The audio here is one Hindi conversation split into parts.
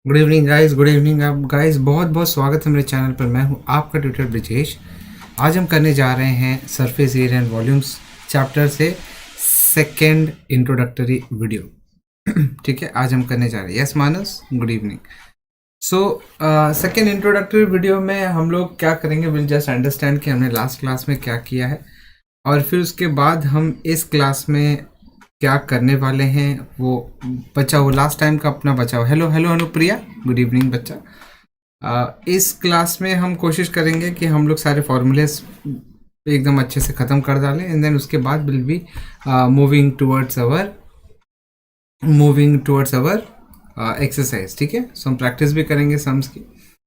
Good evening guys, good evening आप गाइस। बहुत बहुत स्वागत है मेरे चैनल पर। मैं हूं आपका ट्यूटर ब्रिजेश। आज हम करने जा रहे हैं surface area and volumes chapter से सेकंड इंट्रोडक्टरी वीडियो। ठीक है, आज हम करने जा रहे हैं। Yes Manas, good evening. So second introductory video में हम लोग क्या करेंगे, विल जस्ट अंडरस्टैंड कि हमने लास्ट क्लास में क्या किया है, और फिर उसके बाद हम इस क्लास में क्या करने वाले हैं। वो बचा हो लास्ट टाइम का अपना बचा हो। Hello hello Anupriya, good evening बच्चा। इस क्लास में हम कोशिश करेंगे कि हम लोग सारे फॉर्मूलेस एकदम अच्छे से ख़त्म कर डालें, एंड देन उसके बाद will be moving towards our exercise. ठीक है, सो हम प्रैक्टिस भी करेंगे सम्स की।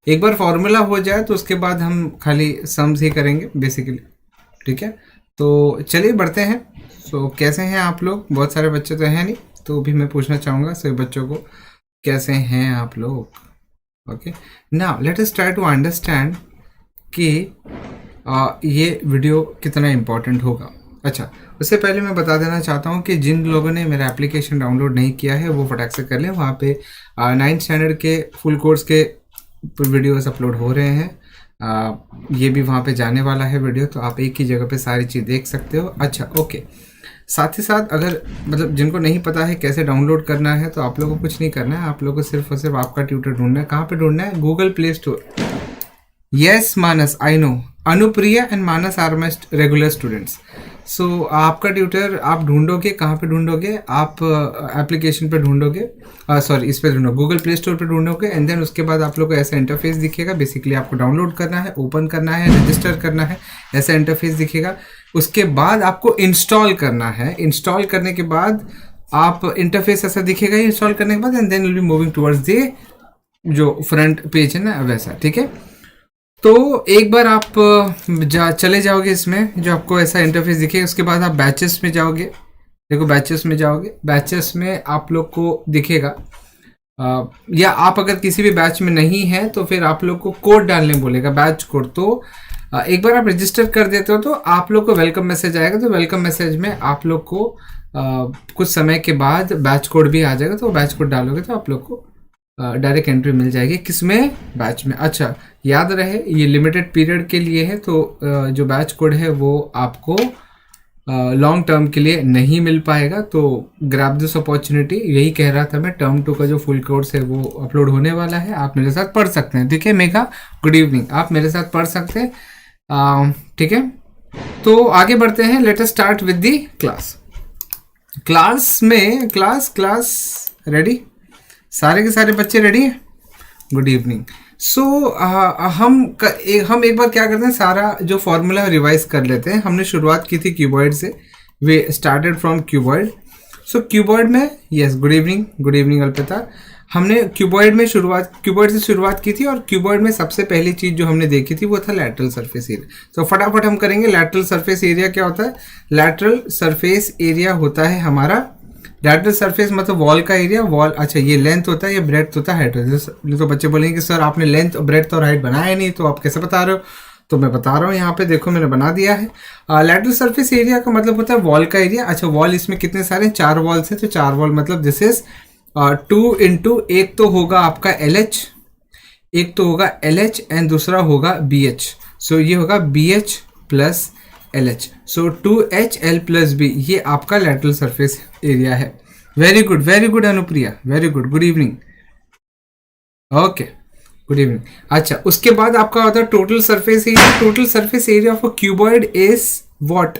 एक बार फॉर्मूला हो जाए तो उसके बाद हम खाली सम्स ही करेंगे बेसिकली। ठीक है, तो चलिए बढ़ते हैं। सो कैसे हैं आप लोग? बहुत सारे बच्चे तो हैं नहीं, तो भी मैं पूछना चाहूँगा सभी बच्चों को, कैसे हैं आप लोग? Okay, now let us try to understand कि ये वीडियो कितना इम्पोर्टेंट होगा। अच्छा, उससे पहले मैं बता देना चाहता हूँ कि जिन लोगों ने मेरा एप्लीकेशन डाउनलोड नहीं किया है वो फटाक से कर लें। वहाँ पे 9th स्टैंडर्ड के फुल कोर्स के वीडियोस अपलोड हो रहे हैं। ये भी वहाँ पे जाने वाला है वीडियो, तो आप एक ही जगह पे सारी चीज़ देख सकते हो। अच्छा, ओके। साथ ही साथ अगर मतलब जिनको नहीं पता है कैसे डाउनलोड करना है, तो आप लोगों को कुछ नहीं करना है। आप लोगों को सिर्फ और सिर्फ आपका ट्यूटर ढूंढना है। कहाँ पे ढूंढना है? Google Play Store. Yes Manas, I know. Anupriya and Manas are my regular students. So आपका ट्यूटर आप ढूंढोगे, कहाँ पे ढूंढोगे? आप एप्लीकेशन पे ढूंढोगे, सॉरी इस पे ढूंढोगे, गूगल प्ले स्टोर पे ढूंढोगे, एंड देन उसके बाद आप लोग को ऐसा इंटरफेस दिखेगा। बेसिकली आपको डाउनलोड करना है, ओपन करना है, रजिस्टर करना है, ऐसा इंटरफेस दिखेगा। उसके बाद आपको इंस्टॉल करना है। इंस्टॉल करने के बाद आप इंटरफेस ऐसा दिखेगा इंस्टॉल करने के बाद, and then will be moving towards the जो फ्रंट पेज है ना, वैसा। ठीक है, तो एक बार आप चले जाओगे इसमें, जो आपको ऐसा इंटरफेस दिखेगा। उसके बाद आप बैचेस में जाओगे। देखो बैचेस में जाओगे, बैचेस में आप लोग को दिखेगा, या आप अगर किसी भी बैच में नहीं है तो फिर आप लोग को कोड डालने बोलेगा, बैच कोड। तो एक बार आप रजिस्टर कर देते हो तो आप लोग को वेलकम मैसेज आएगा। तो वेलकम मैसेज में आप लोग को कुछ समय के बाद बैच कोड भी आ जाएगा। तो बैच कोड डालोगे तो आप लोग को डायरेक्ट एंट्री मिल जाएगी। किसमें? बैच में। अच्छा, याद रहे ये लिमिटेड पीरियड के लिए है, तो जो बैच कोड है वो आपको लॉन्ग टर्म के लिए नहीं मिल पाएगा। तो ग्रैब दिस अपॉर्चुनिटी, यही कह रहा था मैं। टर्म 2 का जो फुल कोर्स है वो अपलोड होने वाला है, आप मेरे साथ पढ़ सकते हैं। ठीक है मेघा, गुड इवनिंग। आप मेरे साथ पढ़ सकते हैं। ठीक है, तो आगे बढ़ते हैं। Let us start with the class. Class ready? सारे के सारे बच्चे रेडी हैं? Good evening. सो हम एक बार क्या करते हैं, सारा जो फॉर्मूला रिवाइज कर लेते हैं। हमने शुरुआत की थी क्यूबॉइड से, we started from cuboid. So cuboid में, यस गुड इवनिंग अल्पिता। हमने क्यूबॉइड से शुरुआत की थी, और क्यूबॉइड में सबसे पहली चीज जो हमने देखी थी वो था लैटरल सरफेस एरिया। तो फटाफट हम करेंगे। लैटरल सरफेस एरिया क्या होता है? लैटरल सरफेस एरिया होता है हमारा, लैटरल सरफेस मतलब वॉल का एरिया। वॉल, अच्छा ये लेंथ होता है, ये ब्रेड्थ होता है, हाइट होता है। तो बच्चे बोलेंगे कि सर आपने लेंथ, ब्रेड्थ और हाइट बनाया नहीं, तो आप कैसे बता रहे हो? तो मैं बता रहा हूँ, यहाँ पे देखो मैंने बना दिया है। लैटरल सरफेस एरिया का मतलब होता है वॉल का एरिया। अच्छा, वॉल इसमें कितने सारे? 4 वॉल्स हैं, तो 4 वॉल मतलब दिस इज 2 इंटू, एक तो होगा आपका LH, एंड दूसरा होगा BH। सो ये होगा BH प्लस LH। सो 2HL प्लस B, ये आपका लैटरल सरफेस एरिया है। Very good Anupriya, very good. Good evening. Okay, good evening. अच्छा, उसके बाद आपका होता है total surface area. Total surface area of cuboid is what?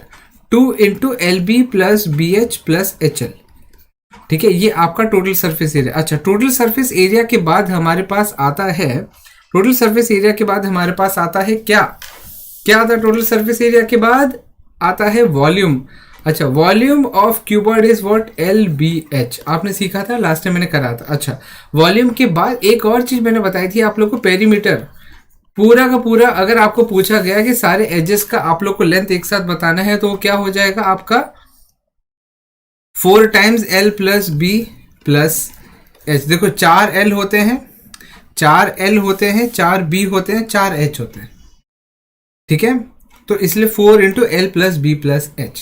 2 into LB plus BH plus HL। ठीक है, ये आपका टोटल सरफेस एरिया। अच्छा, टोटल सरफेस एरिया के बाद हमारे पास आता है, क्या आता है? टोटल सरफेस एरिया के बाद आता है वॉल्यूम। अच्छा, volume of cuboid is what? LBH। आपने सीखा था लास्ट टाइम, मैंने करा था। अच्छा, वॉल्यूम के बाद एक और चीज मैंने बताई थी आप लोग को, पेरीमीटर। पूरा का पूरा अगर आपको पूछा गया कि सारे एजेस का आप लोग को लेंथ एक साथ बताना है, तो क्या हो जाएगा आपका? 4 times L plus B plus H। देखो 4 L होते हैं, 4 L होते हैं, 4 B होते हैं, 4 H होते हैं। ठीक है, तो इसलिए 4 into L plus B plus H।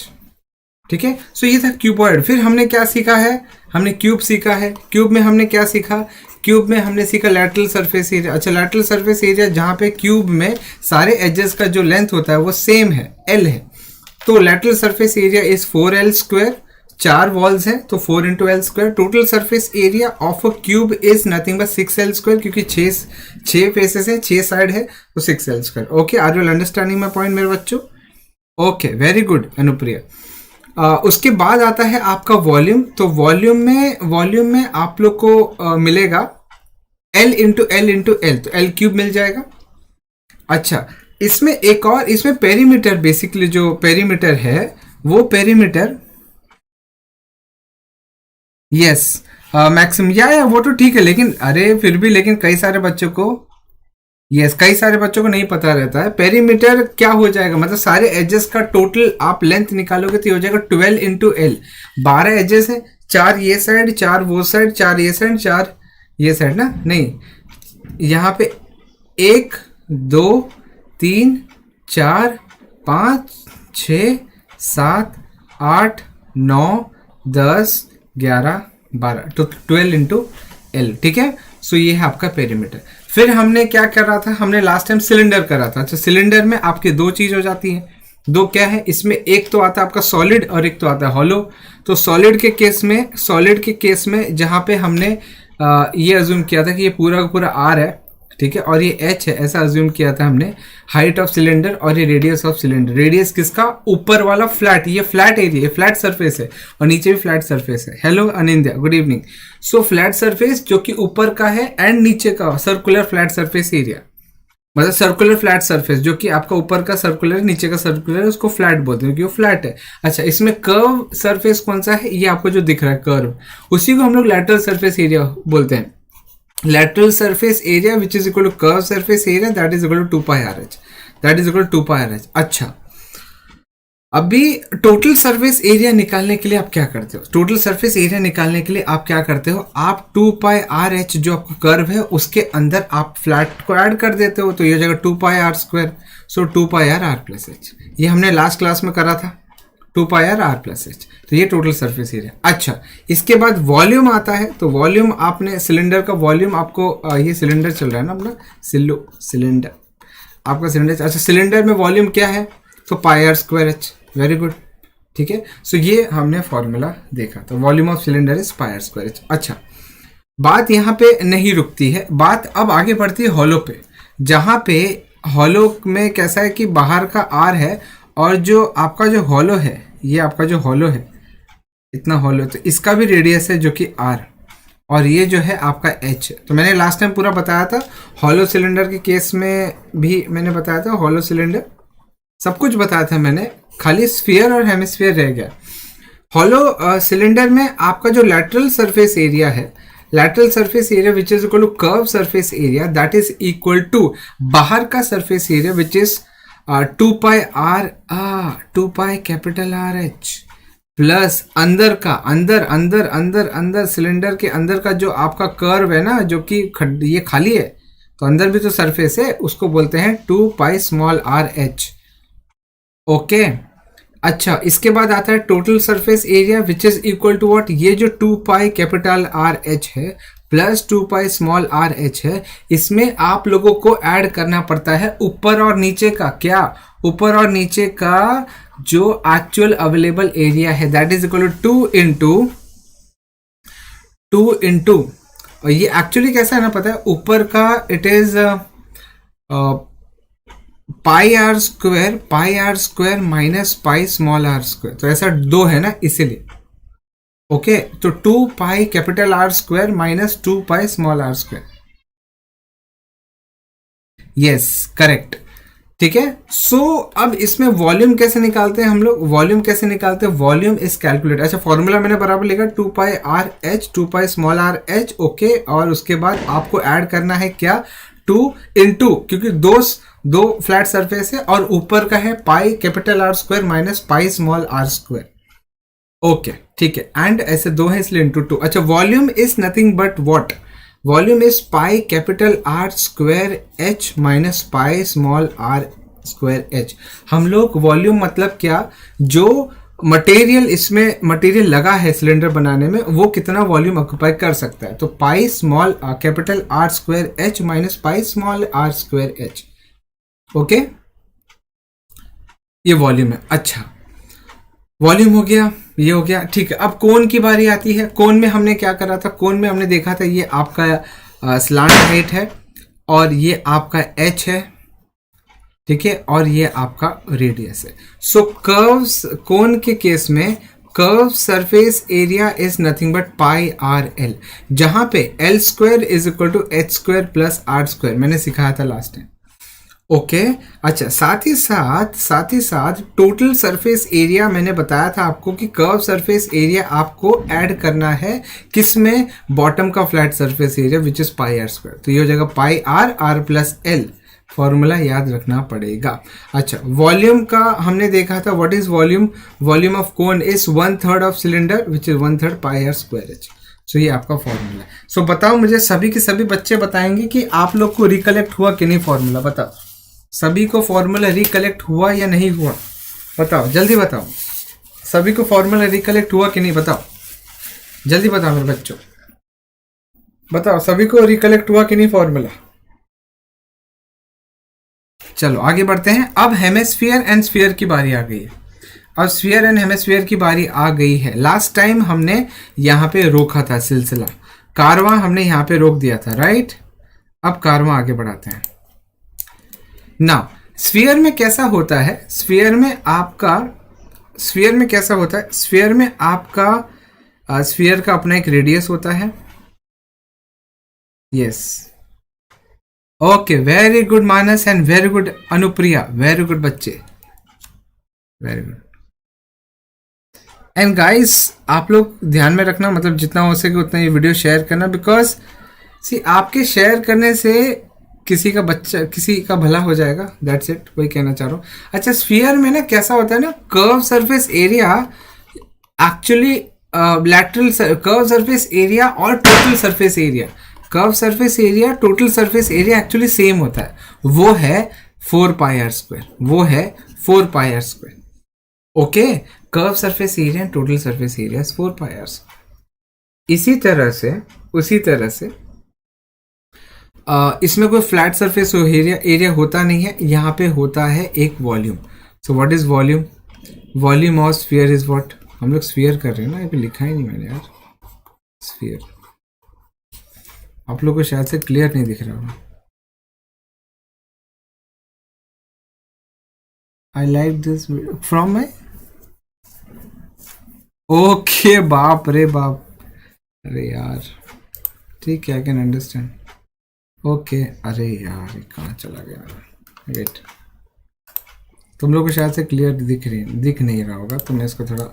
ठीक है। सो ये था क्यूबॉइड। फिर हमने क्या सीखा है, हमने क्यूब सीखा है। क्यूब में हमने क्या सीखा, क्यूब में हमने सीखा लैटरल सरफेस एरिया। अच्छा, लैटरल सरफेस एरिया जहाँ पे क्यूब में सारे एजेस का जो लेंथ होता है वो सेम है, एल है। तो lateral surface area is 4L square, 4 walls हैं तो 4 into L square. Total surface area of a cube is nothing but 6L square, क्योंकि 6 फेसेस है, 6 साइड है तो 6L square. Okay, are you understanding my point मेरे बच्चों? Okay, very good Anupriya. उसके बाद आता है आपका वॉल्यूम। तो वॉल्यूम में आप लोग को मिलेगा L इंटू एल, तो L क्यूब मिल जाएगा। अच्छा, इसमें एक और, इसमें पेरीमीटर, बेसिकली जो पेरीमीटर है वो पेरीमीटर, यस मैक्सिमम या वो तो ठीक है, लेकिन अरे फिर भी लेकिन कई सारे बच्चों को, यस कई सारे बच्चों को नहीं पता रहता है पेरीमीटर क्या हो जाएगा। मतलब सारे एजेस का टोटल आप लेंथ निकालोगे तो ये हो जाएगा 12 इंटू एल। 12 एजेस है, 4 ये साइड, 4 वो साइड, 4 ये साइड, 4 ये साइड ना, नहीं यहाँ पे 1 2 3 4 5 6 7 8 9 10 11 12, तो 12 इंटू एल। ठीक है, सो ये है आपका पेरीमीटर। फिर हमने क्या कर रहा था, हमने लास्ट टाइम सिलेंडर करा था। अच्छा, सिलेंडर में आपके दो चीज हो जाती है। दो क्या है इसमें, एक तो आता है आपका सॉलिड और एक तो आता है हॉलो। तो सॉलिड के केस में जहां पे हमने ये अज्यूम किया था कि ये पूरा का पूरा आर है, ठीक है, और ये एच है, ऐसा अज्यूम किया था हमने। हाइट ऑफ सिलेंडर और ये रेडियस ऑफ सिलेंडर। रेडियस किसका, ऊपर वाला फ्लैट, ये फ्लैट एरिया, फ्लैट सरफेस है और नीचे भी फ्लैट सरफेस है। Hello Anindya, good evening. So flat surface जो कि ऊपर का है एंड नीचे का सर्कुलर फ्लैट सरफेस एरिया, मतलब सर्कुलर फ्लैट सरफेस जो कि आपका ऊपर का सर्कुलर नीचे का सर्कुलर है, उसको फ्लैट बोलते हैं क्योंकि वो फ्लैट है। अच्छा, इसमें कर्व सरफेस कौन सा है, ये आपको जो दिख रहा है कर्व, उसी को हम लोग लैटरल सरफेस एरिया बोलते हैं। lateral surface area which is equal to curved surface area that is equal to 2 pi RH, that is equal to 2 pi RH। अच्छा, अभी टोटल सरफेस एरिया निकालने के लिए आप क्या करते हो, टोटल सरफेस एरिया निकालने के लिए आप क्या करते हो, आप 2 pi RH जो आपका कर्व है उसके अंदर आप फ्लैट को ऐड कर देते हो, तो ये हो जाएगा 2 pi R स्क्वायर। सो 2 pi R प्लस एच, ये हमने लास्ट क्लास में करा था, 2 pi R प्लस एच। तो ये टोटल सरफेस एरिया। अच्छा, इसके बाद वॉल्यूम आता है। तो वॉल्यूम आपने सिलेंडर का वॉल्यूम आपको ये सिलेंडर चल रहा है ना अपना, सिलेंडर आपका सिलेंडर। अच्छा, सिलेंडर में वॉल्यूम क्या है, तो pi are square h. Very good, ठीक है। सो ये हमने फॉर्मूला देखा, तो volume of cylinder is pi are square h. अच्छा, बात यहाँ पे नहीं रुकती है, बात अब आगे बढ़ती है हॉलो पे, जहाँ पे हॉलो में कैसा है कि बाहर का आर है और जो आपका जो हॉलो है, ये आपका जो हॉलो है इतना हॉलो, तो इसका भी रेडियस है जो कि आर, और ये जो है आपका एच। तो मैंने लास्ट टाइम पूरा बताया था, हॉलो सिलेंडर के केस में भी मैंने बताया था, हॉलो सिलेंडर सब कुछ बताया था मैंने, खाली स्फीयर और हेमिस्फीयर रह गया। हॉलो सिलेंडर में आपका जो लैटरल सरफेस एरिया है, lateral surface area which is equal to curve surface area, that is equal to बाहर का surface area which is 2 pi R, 2 pi capital R H plus अंदर का, अंदर सिलेंडर के अंदर का जो आपका कर्व है ना, जो कि ये खाली है तो अंदर भी तो सरफेस है, उसको बोलते हैं 2 pi small R H। Okay, अच्छा, इसके बाद आता है total surface area which is equal to what, ये जो 2 pi कैपिटल R H है प्लस 2 pi स्मॉल R H है, इसमें आप लोगों को ऐड करना पड़ता है ऊपर और नीचे का, क्या, ऊपर और नीचे का जो एक्चुअल अवेलेबल एरिया है, that is equal to 2 into, और ये एक्चुअली कैसा है ना पता है, ऊपर का it is pi are square minus pi small are square, तो ऐसा 2 है ना इसीलिए। ओके, तो 2 pi capital R square minus 2 pi small r square, yes correct, ठीक है। सो अब इसमें वॉल्यूम कैसे निकालते हैं हम लोग, वॉल्यूम कैसे निकालते हैं, वॉल्यूम इज कैलकुलेट। अच्छा, फॉर्मूला मैंने बराबर लिखा 2 pi R H, 2 pi small r H, okay, और उसके बाद आपको ऐड करना है क्या, 2 इंटू, क्योंकि दो फ्लैट सरफेस है और ऊपर का है pi capital R square minus pi small r square. Okay, ठीक है, एंड ऐसे 2 है इसलिए इंटू 2। अच्छा, volume is nothing but what, volume is pi capital R square H minus pi small r square H। हम लोग वॉल्यूम मतलब क्या, जो मटेरियल, इसमें मटेरियल लगा है सिलेंडर बनाने में, वो कितना वॉल्यूम ऑक्यूपाई कर सकता है। तो pi small capital are square H minus pi small are square H. Okay, ये वॉल्यूम है। अच्छा, वॉल्यूम हो गया, ये हो गया, ठीक है। अब कोन की बारी आती है। कोन में हमने क्या करा था, कोन में हमने देखा था ये आपका स्लांट हाइट है और ये आपका एच है, ठीक है, और ये आपका रेडियस है। सो कर्व्स, कोन के केस में curve surface area is nothing but pi R L, जहां पे L square is equal to H square plus R square, मैंने सिखाया था लास्ट टाइम। ओके, अच्छा, साथ ही साथ टोटल सरफेस एरिया मैंने बताया था आपको कि कर्व सरफेस एरिया आपको ऐड करना है किसमें, बॉटम का flat surface area which is pi are square. तो ये हो जाएगा pi r, r plus l, formula याद रखना पड़ेगा। अच्छा, वॉल्यूम का हमने देखा था, what is volume, volume of cone is 1/3 of cylinder which is 1/3 pi are square h. So ये आपका फॉर्मूला है। सो बताओ मुझे, सभी के सभी बच्चे बताएंगे कि आप लोग को रिकलेक्ट हुआ कि नहीं फॉर्मूला, बताओ सभी को फॉर्मूला रिकलेक्ट हुआ या नहीं हुआ, बताओ जल्दी बताओ, सभी को फॉर्मूला रिकलेक्ट हुआ कि नहीं, बताओ जल्दी बताओ मेरे बच्चों, बताओ सभी को रिकलेक्ट हुआ कि नहीं फॉर्मूला। चलो आगे बढ़ते हैं। अब हेमिस्फीयर एंड स्फीयर की बारी आ गई है। अब स्फीयर एंड हेमिस्फीयर की बारी आ गई है। लास्ट टाइम हमने यहाँ पे रोका था सिलसिला, कारवां हमने यहाँ पे रोक दिया था, राइट। अब कारवां आगे बढ़ाते हैं ना। स्फीयर में कैसा होता है, स्फीयर में कैसा होता है, स्फीयर में आपका स्फीयर का अपना एक रेडियस होता है। Yes, okay, very good Manas and very good Anupriya, very good बच्चे, वेरी गुड। एंड गाइस, आप लोग ध्यान में रखना, मतलब जितना हो सके उतना ये वीडियो शेयर करना, बिकॉज सी आपके शेयर करने से किसी का भला हो जाएगा, दैट्स इट, वही कहना चाह रहा हूँ। अच्छा, स्फीयर में ना कैसा होता है ना, curve surface area actually lateral curve surface area और total surface area, curve surface area total surface area actually same होता है, वो है 4 पाई आर स्क्वायर, वो है 4 pi are square. Okay, curve surface area and total surface area 4 pi are square. उसी तरह से इसमें कोई फ्लैट सरफेस एरिया होता नहीं है, यहाँ पे होता है एक volume. So what is volume, volume of sphere is what, हम लोग स्फीयर कर रहे हैं ना, ये पे लिखा ही नहीं मैंने यार, स्फीयर। आप लोग को शायद से क्लियर नहीं दिख रहा होगा। I like this from my, okay, बाप रे बाप, अरे यार ठीक है, आई कैन अंडरस्टैंड। ओके, अरे यार ये कहाँ चला गया, वेट, तुम लोग को शायद से क्लियर दिख नहीं रहा होगा, तो मैं इसको थोड़ा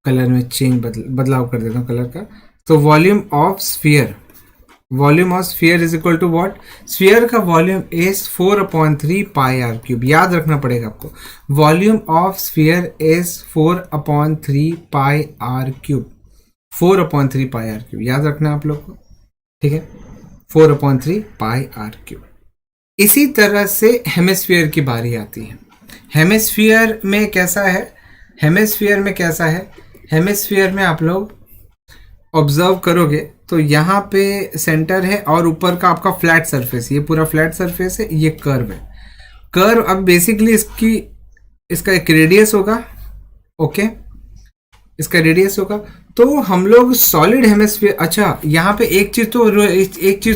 कलर में बदलाव कर देता हूँ कलर का। तो volume of sphere is equal to what, sphere का volume is 4/3 pi are cube, याद रखना पड़ेगा आपको, volume of sphere is 4/3 pi are cube, 4/3 pi are cube, याद रखना आप लोग को, ठीक है, 4/3 पाई आर क्यूब। इसी तरह से हेमिस्फीयर की बारी आती है। हेमिस्फीयर में कैसा है, हेमिस्फीयर में आप लोग ऑब्जर्व करोगे तो यहाँ पे सेंटर है और ऊपर का आपका फ्लैट सरफेस, ये पूरा फ्लैट सरफेस है, ये कर्व है। कर्व अब बेसिकली इसका एक रेडियस होगा, ओके, इसका रेडियस होगा। तो हम लोग सॉलिड हेमिस्फीयर, अच्छा यहाँ पे एक चीज तो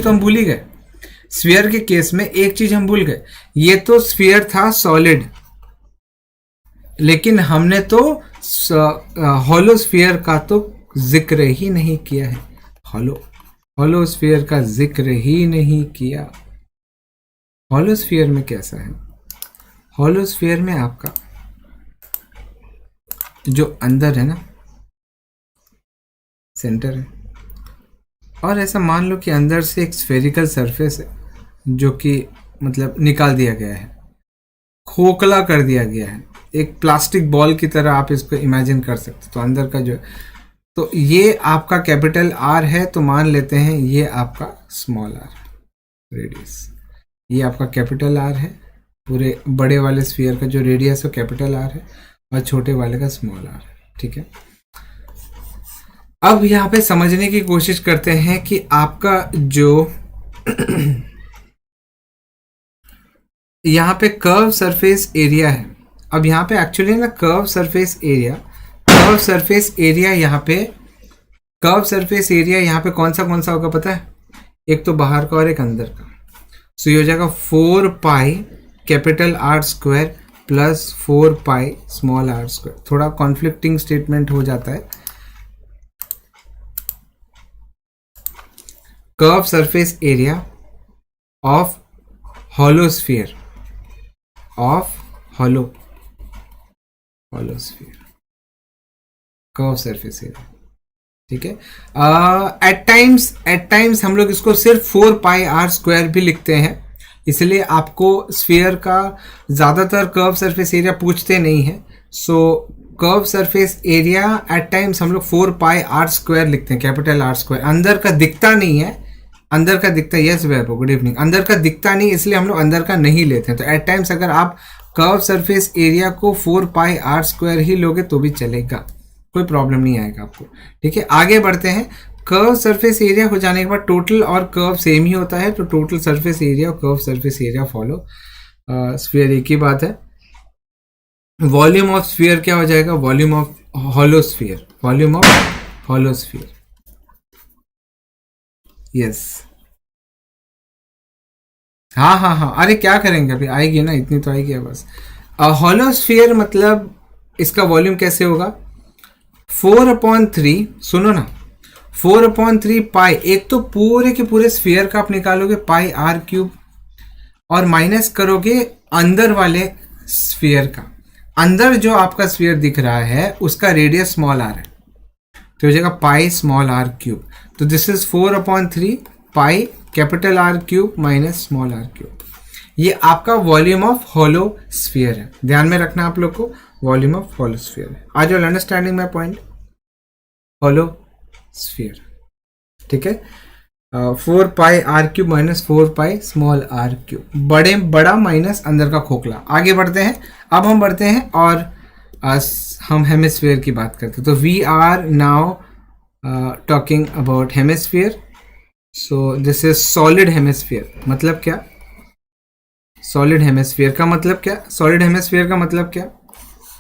हम भूल ही गए, स्फीयर के केस में एक चीज हम भूल गए, ये तो स्फीयर था सॉलिड, लेकिन हमने तो हॉलो स्फीयर का तो जिक्र ही नहीं किया है, हॉलो स्फीयर का जिक्र ही नहीं किया। हॉलो स्फीयर में कैसा है, हॉलो स्फीयर में आपका जो अंदर है ना, सेंटर है, और ऐसा मान लो कि अंदर से एक स्फेरिकल सरफेस है जो कि मतलब निकाल दिया गया है, खोखला कर दिया गया है, एक प्लास्टिक बॉल की तरह आप इसको इमेजिन कर सकते। तो अंदर का जो, तो ये आपका कैपिटल आर है, तो मान लेते हैं ये आपका स्मॉल आर रेडियस, ये आपका कैपिटल आर है, पूरे बड़े वाले स्फीयर का जो रेडियस है कैपिटल आर है, और छोटे वाले का स्मॉल आर है। ठीक है, अब यहाँ पे समझने की कोशिश करते हैं कि आपका जो यहाँ पे कर्व सरफेस एरिया है। अब यहाँ पे एक्चुअली ना कर्व सरफेस एरिया यहाँ पे कौन सा होगा पता है? एक तो बाहर का और एक अंदर का। सो ये हो जाएगा 4 pi capital are square plus 4 pi small are square. थोड़ा कॉन्फ्लिक्टिंग स्टेटमेंट हो जाता है। Curve surface area of hollow sphere curve surface area, ठीक है। एट टाइम्स हम लोग इसको सिर्फ 4 पाई आर स्क्वायर भी लिखते हैं, इसलिए आपको स्फीयर का ज़्यादातर कर्व सरफेस एरिया पूछते नहीं है। So curve surface area at times हम लोग 4 पाई आर स्क्वायर लिखते हैं, कैपिटल आर स्क्वायर। अंदर का दिखता नहीं है, अंदर का दिखता है, यस वैभव गुड इवनिंग। अंदर का दिखता नहीं, इसलिए हम लोग अंदर का नहीं लेते हैं। तो एट टाइम्स अगर आप कर्व सरफेस एरिया को 4 पाई आर स्क्वायर ही लोगे तो भी चलेगा, कोई प्रॉब्लम नहीं आएगा आपको, ठीक है। आगे बढ़ते हैं। कर्व सरफेस एरिया हो जाने के बाद टोटल और कर्व सेम ही होता है, तो टोटल सरफेस एरिया और curve surface area follow. Sphere एक ही बात है। वॉल्यूम ऑफ स्फीयर क्या हो जाएगा? Volume of hollow sphere, yes. हाँ, अरे क्या करेंगे, अभी आएगी ना, इतनी तो आएगी बस। हॉलो स्फीयर मतलब इसका वॉल्यूम कैसे होगा? 4/3, सुनो ना, 4/3 पाई, एक तो पूरे के पूरे स्फीयर का आप निकालोगे पाई आर क्यूब, और माइनस करोगे अंदर वाले स्फीयर का। अंदर जो आपका स्फीयर दिख रहा है उसका रेडियस स्मॉल आर है, तो हो जाएगा पाई स्मॉल आर क्यूब। तो this is 4/3 pi capital R cube minus small are cube. ये आपका वॉल्यूम ऑफ हॉलो स्फीयर है, ध्यान में रखना आप लोग को, वॉल्यूम ऑफ हॉलो स्फीयर है। Are all understanding my point? Hollow sphere, ठीक है। 4 pi are cube minus 4 pi small are cube, बड़ा माइनस अंदर का खोखला। आगे बढ़ते हैं। अब हम बढ़ते हैं और हम हेमिस्फीयर की बात करते हैं। तो we are now talking about hemisphere. So this is solid hemisphere. मतलब क्या? सॉलिड हेमिस्फीयर का मतलब क्या? सॉलिड हेमिस्फीयर का मतलब क्या?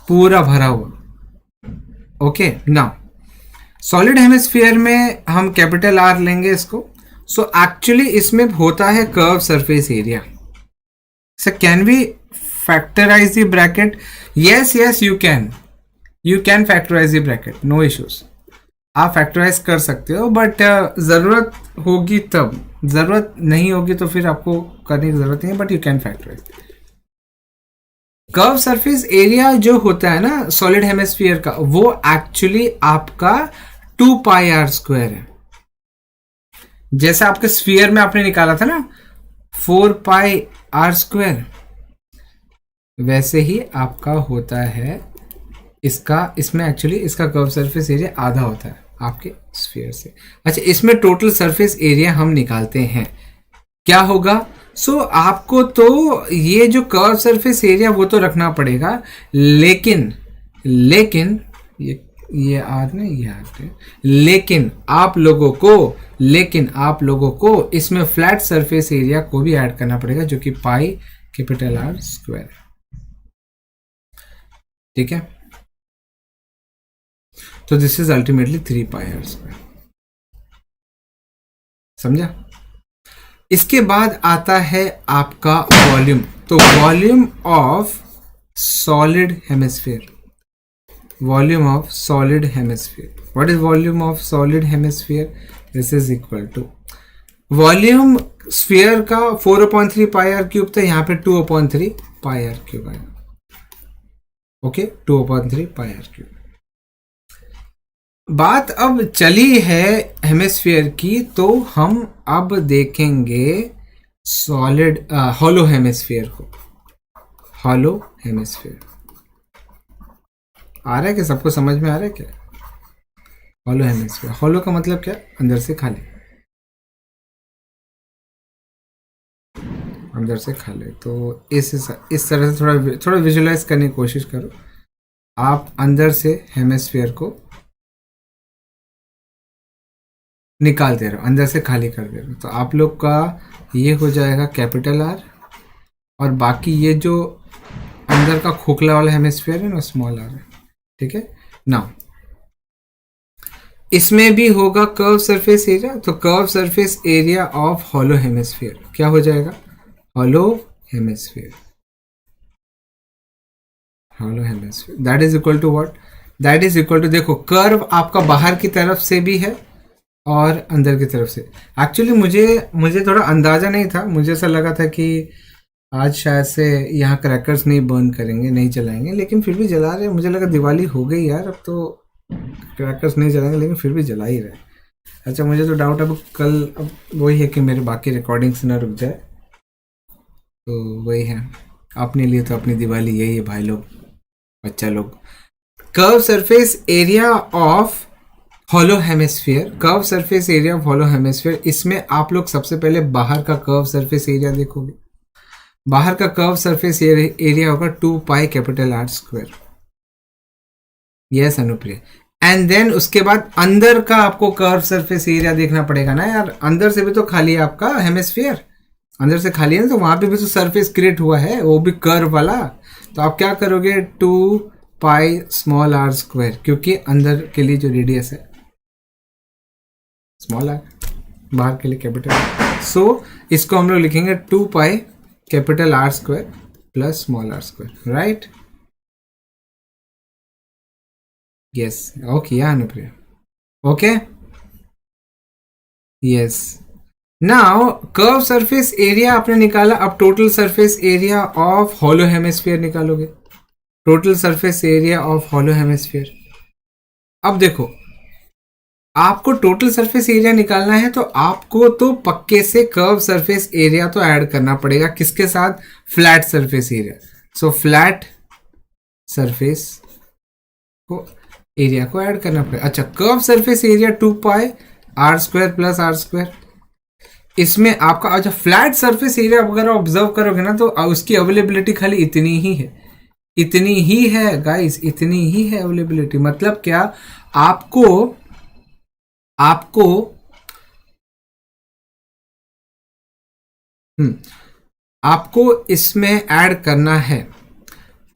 पूरा भरा हुआ। ओके, नाउ सॉलिड हेमिस्फीयर में हम कैपिटल आर लेंगे इसको। सो एक्चुअली इसमें होता है curve surface area. So can we factorise the bracket? Yes you can factorise the bracket, no issues. आप फैक्टराइज कर सकते हो, बट ज़रूरत होगी तब, ज़रूरत नहीं होगी तो फिर आपको करने की ज़रूरत नहीं है, but you can factorise. Curve surface area जो होता है ना सॉलिड हेमिस्फीयर का, वो एक्चुअली आपका 2 पाई आर स्क्वायर है। जैसा आपके स्फीयर में आपने निकाला था ना 4 पाई आर स्क्वायर, वैसे ही आपका होता है इसमें एक्चुअली इसका कर्व सरफेस एरिया आधा होता है आपके स्फीयर से। अच्छा, इसमें टोटल सरफेस एरिया हम निकालते हैं, क्या होगा? सो आपको तो ये जो कर्व सरफेस एरिया वो तो रखना पड़ेगा, लेकिन ये आर ने ये आर है, लेकिन आप लोगों को इसमें फ्लैट सरफेस एरिया को भी ऐड करना पड़ेगा, जो कि पाई कैपिटल आर स्क्वायर, ठीक है। तो this is ultimately 3 pi are square, समझा? इसके बाद आता है आपका वॉल्यूम। तो volume of solid hemisphere, volume of solid hemisphere, what is volume of solid hemisphere? This is equal to volume sphere का 4/3 पाई आर क्यूब था, यहाँ पे 2/3 पाई आर क्यूब आएगा। Okay, 2/3 pi are cube. बात अब चली है हेमिस्फीयर की, तो हम अब देखेंगे सॉलिड हॉलो हेमिस्फीयर को। हॉलो हेमिस्फीयर आ रहा है क्या? सबको समझ में आ रहा है क्या? हॉलो हेमिस्फीयर, हॉलो का मतलब क्या? अंदर से खाली, अंदर से खाली। तो इस तरह से थोड़ा विजुलाइज करने की कोशिश करो। आप अंदर से हेमिस्फीयर को निकाल दे रहे हो, अंदर से खाली कर दे रहे हो, तो आप लोग का ये हो जाएगा कैपिटल आर, और बाकी ये जो अंदर का खोखला वाला हेमिस्फीयर है ना, स्मॉल आर है। ठीक है ना, इसमें भी होगा कर्व सरफेस एरिया, तो curve surface area of hollow hemisphere क्या हो जाएगा, hollow hemisphere, hollow hemisphere that is equal to what, that is equal to, देखो कर्व आपका बाहर की तरफ से भी है और अंदर की तरफ से। एक्चुअली मुझे थोड़ा अंदाजा नहीं था, मुझे ऐसा लगा था कि आज शायद से यहाँ क्रैकर्स नहीं बर्न करेंगे, नहीं जलाएंगे, लेकिन फिर भी जला रहे हैं। मुझे लगा दिवाली हो गई यार, अब तो क्रैकर्स नहीं जलाएंगे, लेकिन फिर भी जला ही रहे। अच्छा, मुझे तो डाउट अब कल, अब वही है कि मेरे बाकी रिकॉर्डिंग्स ना रुक जाए, तो वही है अपने लिए, तो अपनी दिवाली यही है भाई लोग, बच्चा लोग। Curve surface area of hollow hemisphere, curve surface area of hollow hemisphere, इसमें आप लोग सबसे पहले बाहर का कर्व सरफेस एरिया देखोगे। बाहर का कर्व सरफेस एरिया होगा 2 pi capital are square, yes Anupriya. And then उसके बाद अंदर का आपको कर्व सरफेस एरिया देखना पड़ेगा ना यार, अंदर से भी तो खाली है आपका हेमिस्फीयर, अंदर से खाली है ना, तो वहां पे भी तो सरफेस क्रिएट हुआ है, वो भी कर्व वाला। तो आप क्या करोगे, 2 पाई स्मॉल आर स्क्वायर, क्योंकि अंदर के लिए जो रेडियस है स्मॉल आर, बाहर के लिए कैपिटल आर। सो इसको हम लोग लिखेंगे 2 pi capital are square plus small are square, right? Yes, okay या Anupriya, okay yes. Now curve surface area आपने निकाला, अब total surface area of hollow hemisphere निकालोगे, total surface area of hollow hemisphere. अब देखो, आपको टोटल सरफेस एरिया निकालना है, तो आपको तो पक्के से कर्व सरफेस एरिया तो ऐड करना पड़ेगा, किसके साथ, flat surface area. So flat surface को एरिया को ऐड करना पड़ेगा। अच्छा, curve surface area 2 pi are square plus R square, इसमें आपका, अच्छा फ्लैट सरफेस एरिया अगर ऑब्जर्व करोगे ना, तो उसकी अवेलेबिलिटी खाली इतनी ही है, इतनी ही है गाइस, इतनी ही है अवेलेबिलिटी। मतलब क्या, आपको आपको इसमें ऐड करना है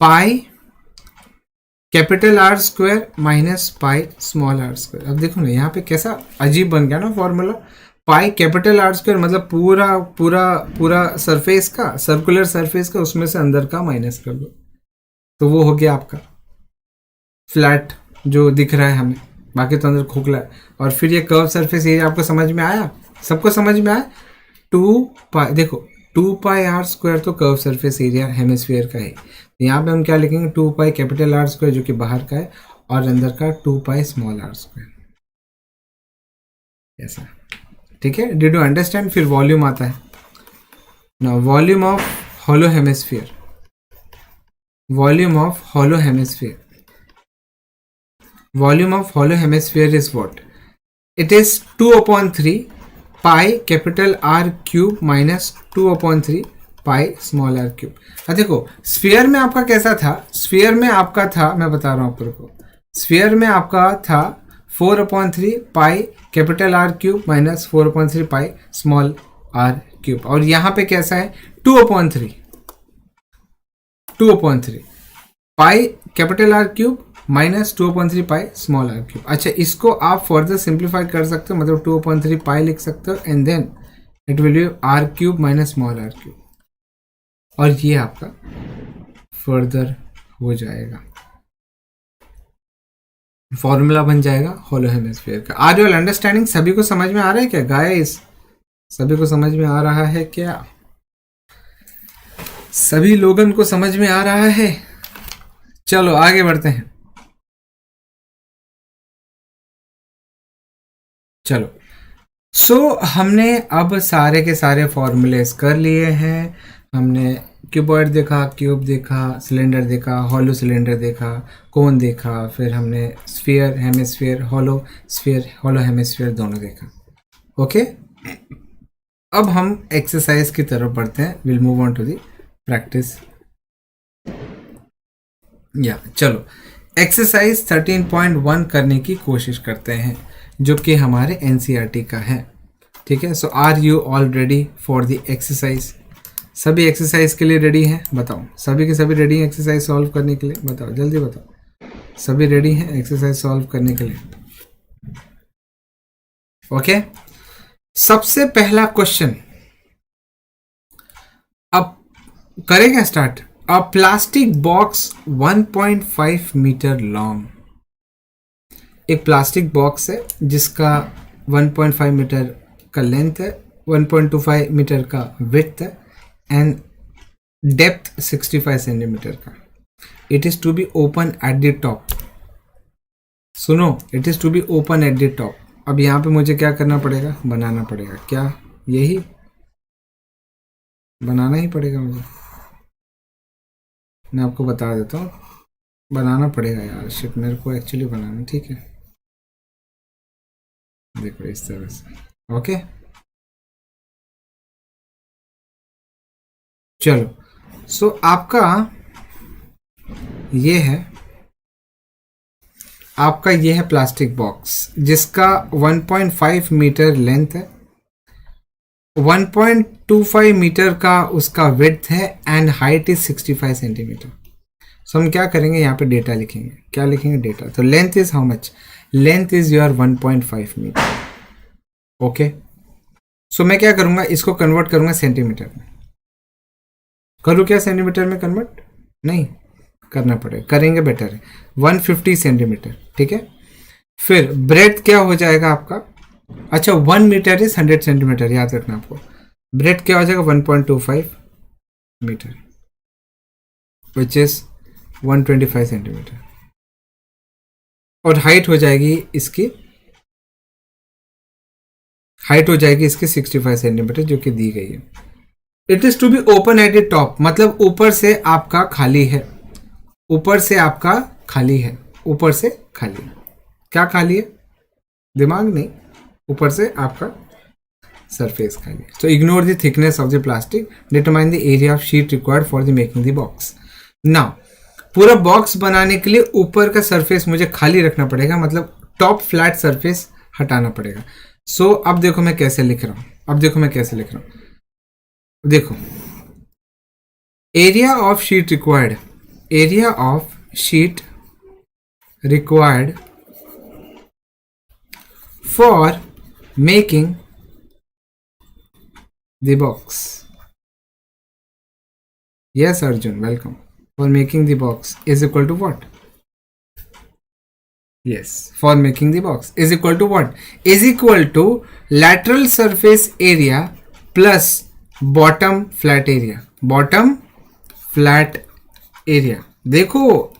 pi capital are square minus pi small are square. अब देखो ना यहाँ पे कैसा अजीब बन गया ना formula, pi capital are square मतलब पूरा पूरा पूरा सरफेस का, सर्कुलर सरफेस का, उसमें से अंदर का माइनस कर दो, तो वो हो गया आपका फ्लैट जो दिख रहा है हमें, बाकी तो अंदर खोखला है। और फिर ये कर्व सरफेस एरिया आपको समझ में आया, सबको समझ में आया। 2 पाई, देखो 2 पाई आर स्क्वायर तो कर्व सरफेस एरिया हेमिस्फीयर का है, यहाँ पे हम क्या लिखेंगे, 2 पाई कैपिटल आर स्क्वायर जो कि बाहर का है, और अंदर का 2 पाई स्मॉल आर स्क्वायर, ऐसा। ठीक है, डिड यू अंडरस्टैंड? फिर वॉल्यूम आता है ना, volume of hollow hemisphere, volume of hollow hemisphere, volume of hollow hemisphere is what, it is 2/3 pi capital R cube minus 2/3 pi small are cube. अब देखो स्फीयर में आपका कैसा था, स्फीयर में आपका था, मैं बता रहा हूं आपको को, स्फीयर में आपका था 4/3 pi capital R cube minus 4/3 pi small are cube, और यहां पे कैसा है 2/3 pi capital R cube minus 2/3 pi small are cube. अच्छा, इसको आप फर्दर सिंप्लीफाई कर सकते हो, मतलब 2/3 पाई लिख सकते हो, and then it will be R cube minus small are cube, और ये आपका फर्दर हो जाएगा, फॉर्मूला बन जाएगा हॉलो हेमिस्फीयर का। Are you all understanding? सभी को समझ में आ रहा है क्या गाइस? सभी को समझ में आ रहा है क्या? सभी लोगन को समझ में आ रहा है? चलो आगे बढ़ते हैं। चलो, हमने अब सारे के सारे फॉर्मूलेस कर लिए हैं। हमने क्यूबॉइड देखा, क्यूब देखा, सिलेंडर देखा, हॉलो सिलेंडर देखा, कोन देखा, फिर हमने sphere, hemisphere, hollow sphere, hollow hemisphere दोनों देखा। ओके, अब हम एक्सरसाइज की तरफ बढ़ते हैं। Will move on to the practice. या चलो, एक्सरसाइज 13.1 करने की कोशिश करते हैं जो कि हमारे एनसीईआरटी का है। ठीक है, so are you all ready for the exercise? सभी एक्सरसाइज के लिए रेडी हैं? बताओ, सभी के सभी रेडी हैं एक्सरसाइज सॉल्व करने के लिए? बताओ, जल्दी बताओ, सभी रेडी हैं एक्सरसाइज सॉल्व करने के लिए? ओके, सबसे पहला क्वेश्चन अब करेंगे start. A plastic box 1.5 metre long, एक प्लास्टिक बॉक्स है जिसका 1.5 मीटर का लेंथ है, 1.25 मीटर का विड्थ है एंड डेप्थ 65 सेंटीमीटर का। It is to be open at the top. सुनो, it is to be open at the top. अब यहाँ पे मुझे क्या करना पड़ेगा? बनाना पड़ेगा। क्या यही बनाना ही पड़ेगा मुझे? मैं आपको बता देता हूँ, बनाना पड़ेगा यार, शिट मेरे को एक्चुअली बनाना। ठीक है, देखो इस तरह से। ओके चलो, सो आपका ये है, आपका ये है प्लास्टिक बॉक्स जिसका 1.5 मीटर लेंथ है, 1.25 मीटर का उसका विड्थ है एंड हाइट इज 65 सेंटीमीटर। सो हम क्या करेंगे, यहाँ पे डेटा लिखेंगे। क्या लिखेंगे? डेटा। तो length is how much? Length is your 1.5 metre. Okay, so मैं क्या करूंगा, इसको कन्वर्ट करूंगा सेंटीमीटर में। करूँ क्या सेंटीमीटर में कन्वर्ट? नहीं करना पड़ेगा, करेंगे बेटर है। 150 सेंटीमीटर। ठीक है, फिर ब्रेथ क्या हो जाएगा आपका? अच्छा, 1 मीटर इज 100 सेंटीमीटर, याद रखना आपको। ब्रेथ क्या हो जाएगा? 1.25 मीटर विच इज 125 सेंटीमीटर। और हाइट हो जाएगी इसकी, हाइट हो जाएगी इसकी 65 सेंटीमीटर जो कि दी गई है। It is to be open at the top, मतलब ऊपर से आपका खाली है, ऊपर से आपका खाली है, ऊपर से खाली। क्या खाली है? दिमाग नहीं, ऊपर से आपका सरफेस खाली। तो ignore the thickness of the plastic, determine the area of sheet required for the making the box. Now पूरा बॉक्स बनाने के लिए ऊपर का सरफेस मुझे खाली रखना पड़ेगा, मतलब टॉप फ्लैट सरफेस हटाना पड़ेगा। सो अब देखो मैं कैसे लिख रहा हूं, अब देखो मैं कैसे लिख रहा हूं। देखो, area of sheet required, area of sheet required for making the box. Yes Arjun, welcome. For making the box is equal to what? Yes, for making the box is equal to what? Is equal to lateral surface area plus bottom flat area. Bottom flat area. देखो,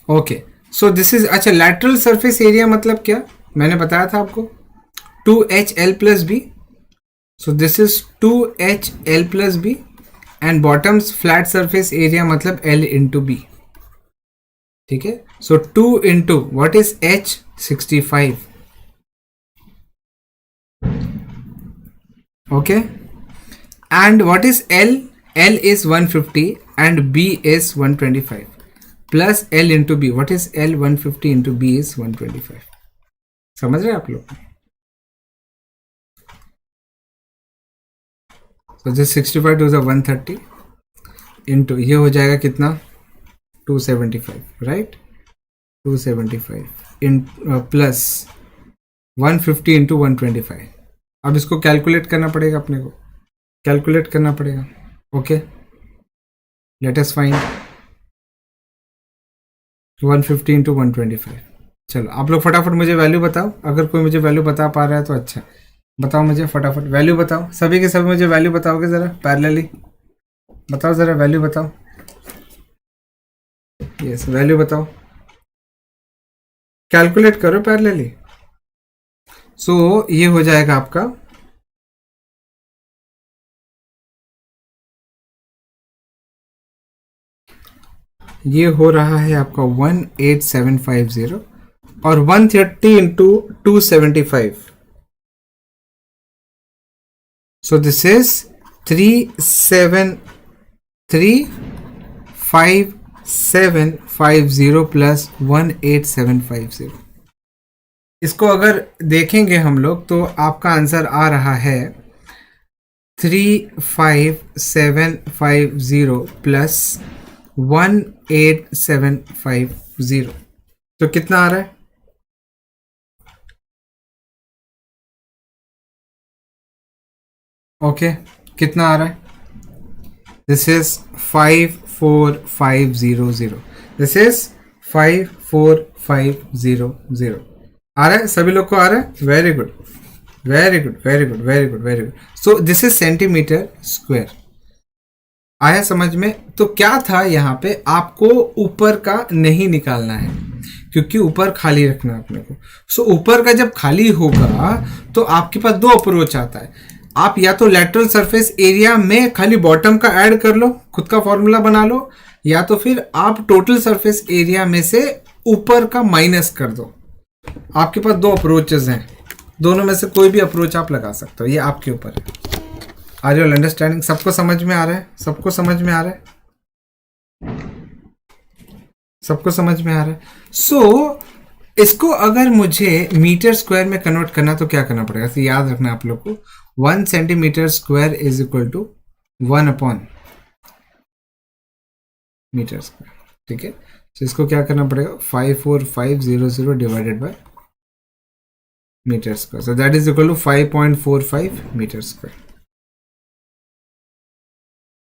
ओके, सो दिस इज, अच्छा lateral surface area मतलब क्या? मैंने बताया था आपको 2HL plus B. So this is 2HL plus B and bottom's flat surface area मतलब L into B. ठीक है, so 2 into what is H? 65. Okay, and what is L? L is 150 and B is 125 plus L into B. What is L? 150 into B is 125. समझ रहे हैं आप लोग? तो दिस 65 टू 130 इंटू ये हो जाएगा कितना? 275, राइट? 275 in plus 150 into 125। अब इसको कैलकुलेट करना पड़ेगा, अपने को कैलकुलेट करना पड़ेगा। Okay, let us find 150 into 125। चलो आप लोग फटाफट मुझे वैल्यू बताओ, अगर कोई मुझे वैल्यू बता पा रहा है तो अच्छा। बताओ मुझे फटाफट वैल्यू बताओ, सभी के सभी मुझे वैल्यू बताओगे ज़रा पैरेलली? बताओ ज़रा वैल्यू बताओ। यस, वैल्यू बताओ, कैलकुलेट करो पैरेलली। सो ये हो जाएगा आपका ये हो रहा है आपका 18750 और 130 into 275। So this is 373 5750 plus 18750। इसको अगर देखेंगे हम लोग तो आपका आंसर आ रहा है 35750 प्लस 18750। तो कितना आ रहा है? ओके कितना आ रहा है? This is 54500। दिस इज 54500 आ रहा है? सभी लोग को आ रहा है? Very good very good very good very good very good. So this is centimetre square. आया समझ में? तो क्या था यहाँ पे, आपको ऊपर का नहीं निकालना है क्योंकि ऊपर खाली रखना है अपने को। सो ऊपर का जब खाली होगा तो आपके पास दो अप्रोच आता है। आप या तो लेटरल सरफेस एरिया में खाली बॉटम का ऐड कर लो, खुद का फॉर्मूला बना लो, या तो फिर आप टोटल सरफेस एरिया में से ऊपर का माइनस कर दो। आपके पास दो अप्रोचेस हैं, दोनों में से कोई भी अप्रोच आप लगा सकते हो, ये आपके ऊपर है। Are you understanding? सबको समझ में आ रहा है? सबको समझ में आ रहा है? सबको समझ में आ रहा है? सो इसको अगर मुझे मीटर स्क्वायर में कन्वर्ट करना तो क्या करना पड़ेगा? तो याद रखना आप लोग को 1 centimetre square is equal to 1 upon metre square. ठीक है, तो इसको क्या करना पड़ेगा? 54500 divided by metre square, so that is equal to 5.45 metre square.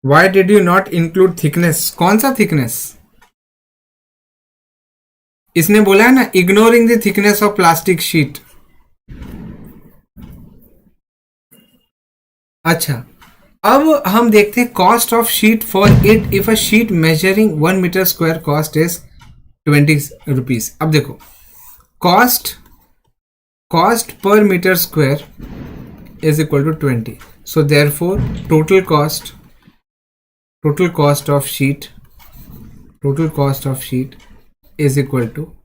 Why did you not include thickness? कौन सा thickness? इसने बोला है ना ignoring the thickness of plastic sheet। अच्छा, अब हम देखते हैं cost of sheet for it if a sheet measuring 1 metre square cost is 20 rupees. अब देखो cost per metre square is equal to 20, so therefore total cost of sheet is equal to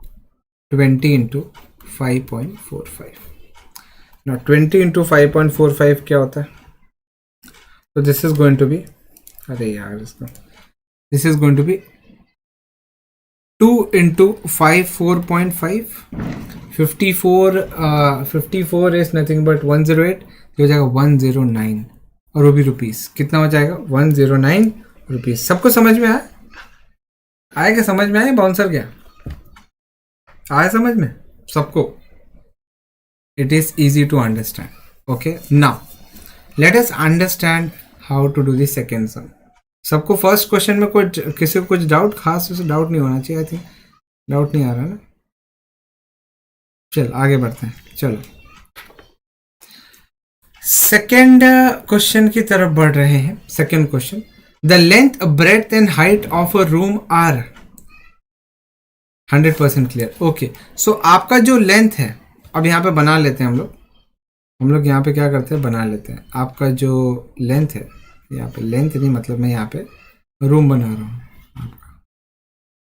20 into 5.45। now 20 into 5.45 क्या होता है? तो this is going to be, अरे यार इसका, this is going to be 2 into 5 4.5 54 is nothing but 108, हो जाएगा 109 और वो भी रुपीस। कितना हो जाएगा? 109 रुपीस। सबको समझ में आया क्या? समझ में आया बाउंसर? क्या आया समझ में सबको? It is easy to understand. Okay, now let us understand how to do the second sum. सबको फर्स्ट क्वेश्चन में कोई किसी को कुछ डाउट, खास से डाउट नहीं होना चाहिए। आई थिंक डाउट नहीं आ रहा ना। चल आगे बढ़ते हैं। चलो सेकेंड क्वेश्चन की तरफ बढ़ रहे हैं। Second question, the length breadth and height of a room are 100% clear. Okay, so आपका जो लेंथ है, अब यहाँ पे बना लेते हैं हम लोग यहाँ पे क्या करते हैं, बना लेते हैं। आपका जो लेंथ है, यहाँ पे लेंथ नहीं मतलब मैं यहाँ पे रूम बना रहा हूँ आपका,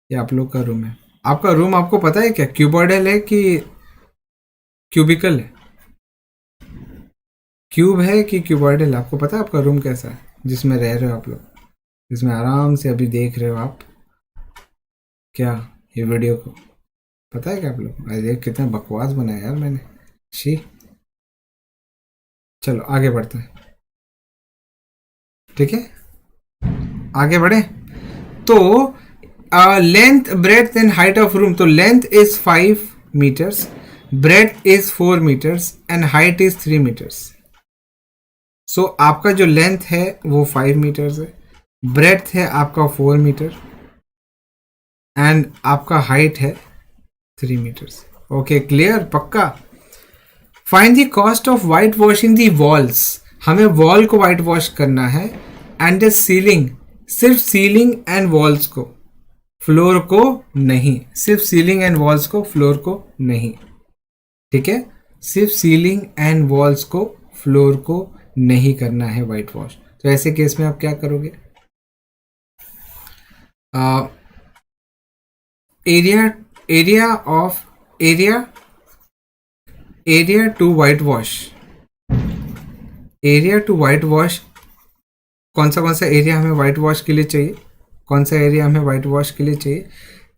ये आप लोग का रूम है। आपका रूम आपको पता है क्या, क्यूबॉइडल है कि क्यूबिकल है? क्यूब है कि क्यूबॉइडल? आपको पता है आपका रूम कैसा है जिसमें रह रहे हो आप लोग, जिसमें आराम से अभी देख रहे हो आप क्या ये वीडियो को? पता है क्या आप लोग? अरे कितना बकवास बनाया यार मैंने, शी। चलो आगे बढ़ते हैं, ठीक है आगे बढ़े। तो length breadth and height of room, तो length is 5 metres, breadth is 4 metres and height is 3 metres. So आपका जो लेंथ है वो 5 मीटर्स है, ब्रेथ है आपका 4 मीटर एंड आपका हाइट है 3 मीटर्स। ओके क्लियर, पक्का? Find the cost of white washing the walls, हमें वॉल को वाइट वॉश करना है, एंड द सीलिंग, सिर्फ सीलिंग एंड वॉल्स को, फ्लोर को नहीं, सिर्फ सीलिंग एंड वॉल्स को, फ्लोर को नहीं। ठीक है, सिर्फ सीलिंग एंड वॉल्स को, फ्लोर को नहीं करना है वाइट वॉश। तो ऐसे केस में आप क्या करोगे? एरिया टू वाइट वॉश, कौन सा एरिया हमें वाइट वॉश के लिए चाहिए? कौन सा एरिया हमें वाइट वॉश के लिए चाहिए?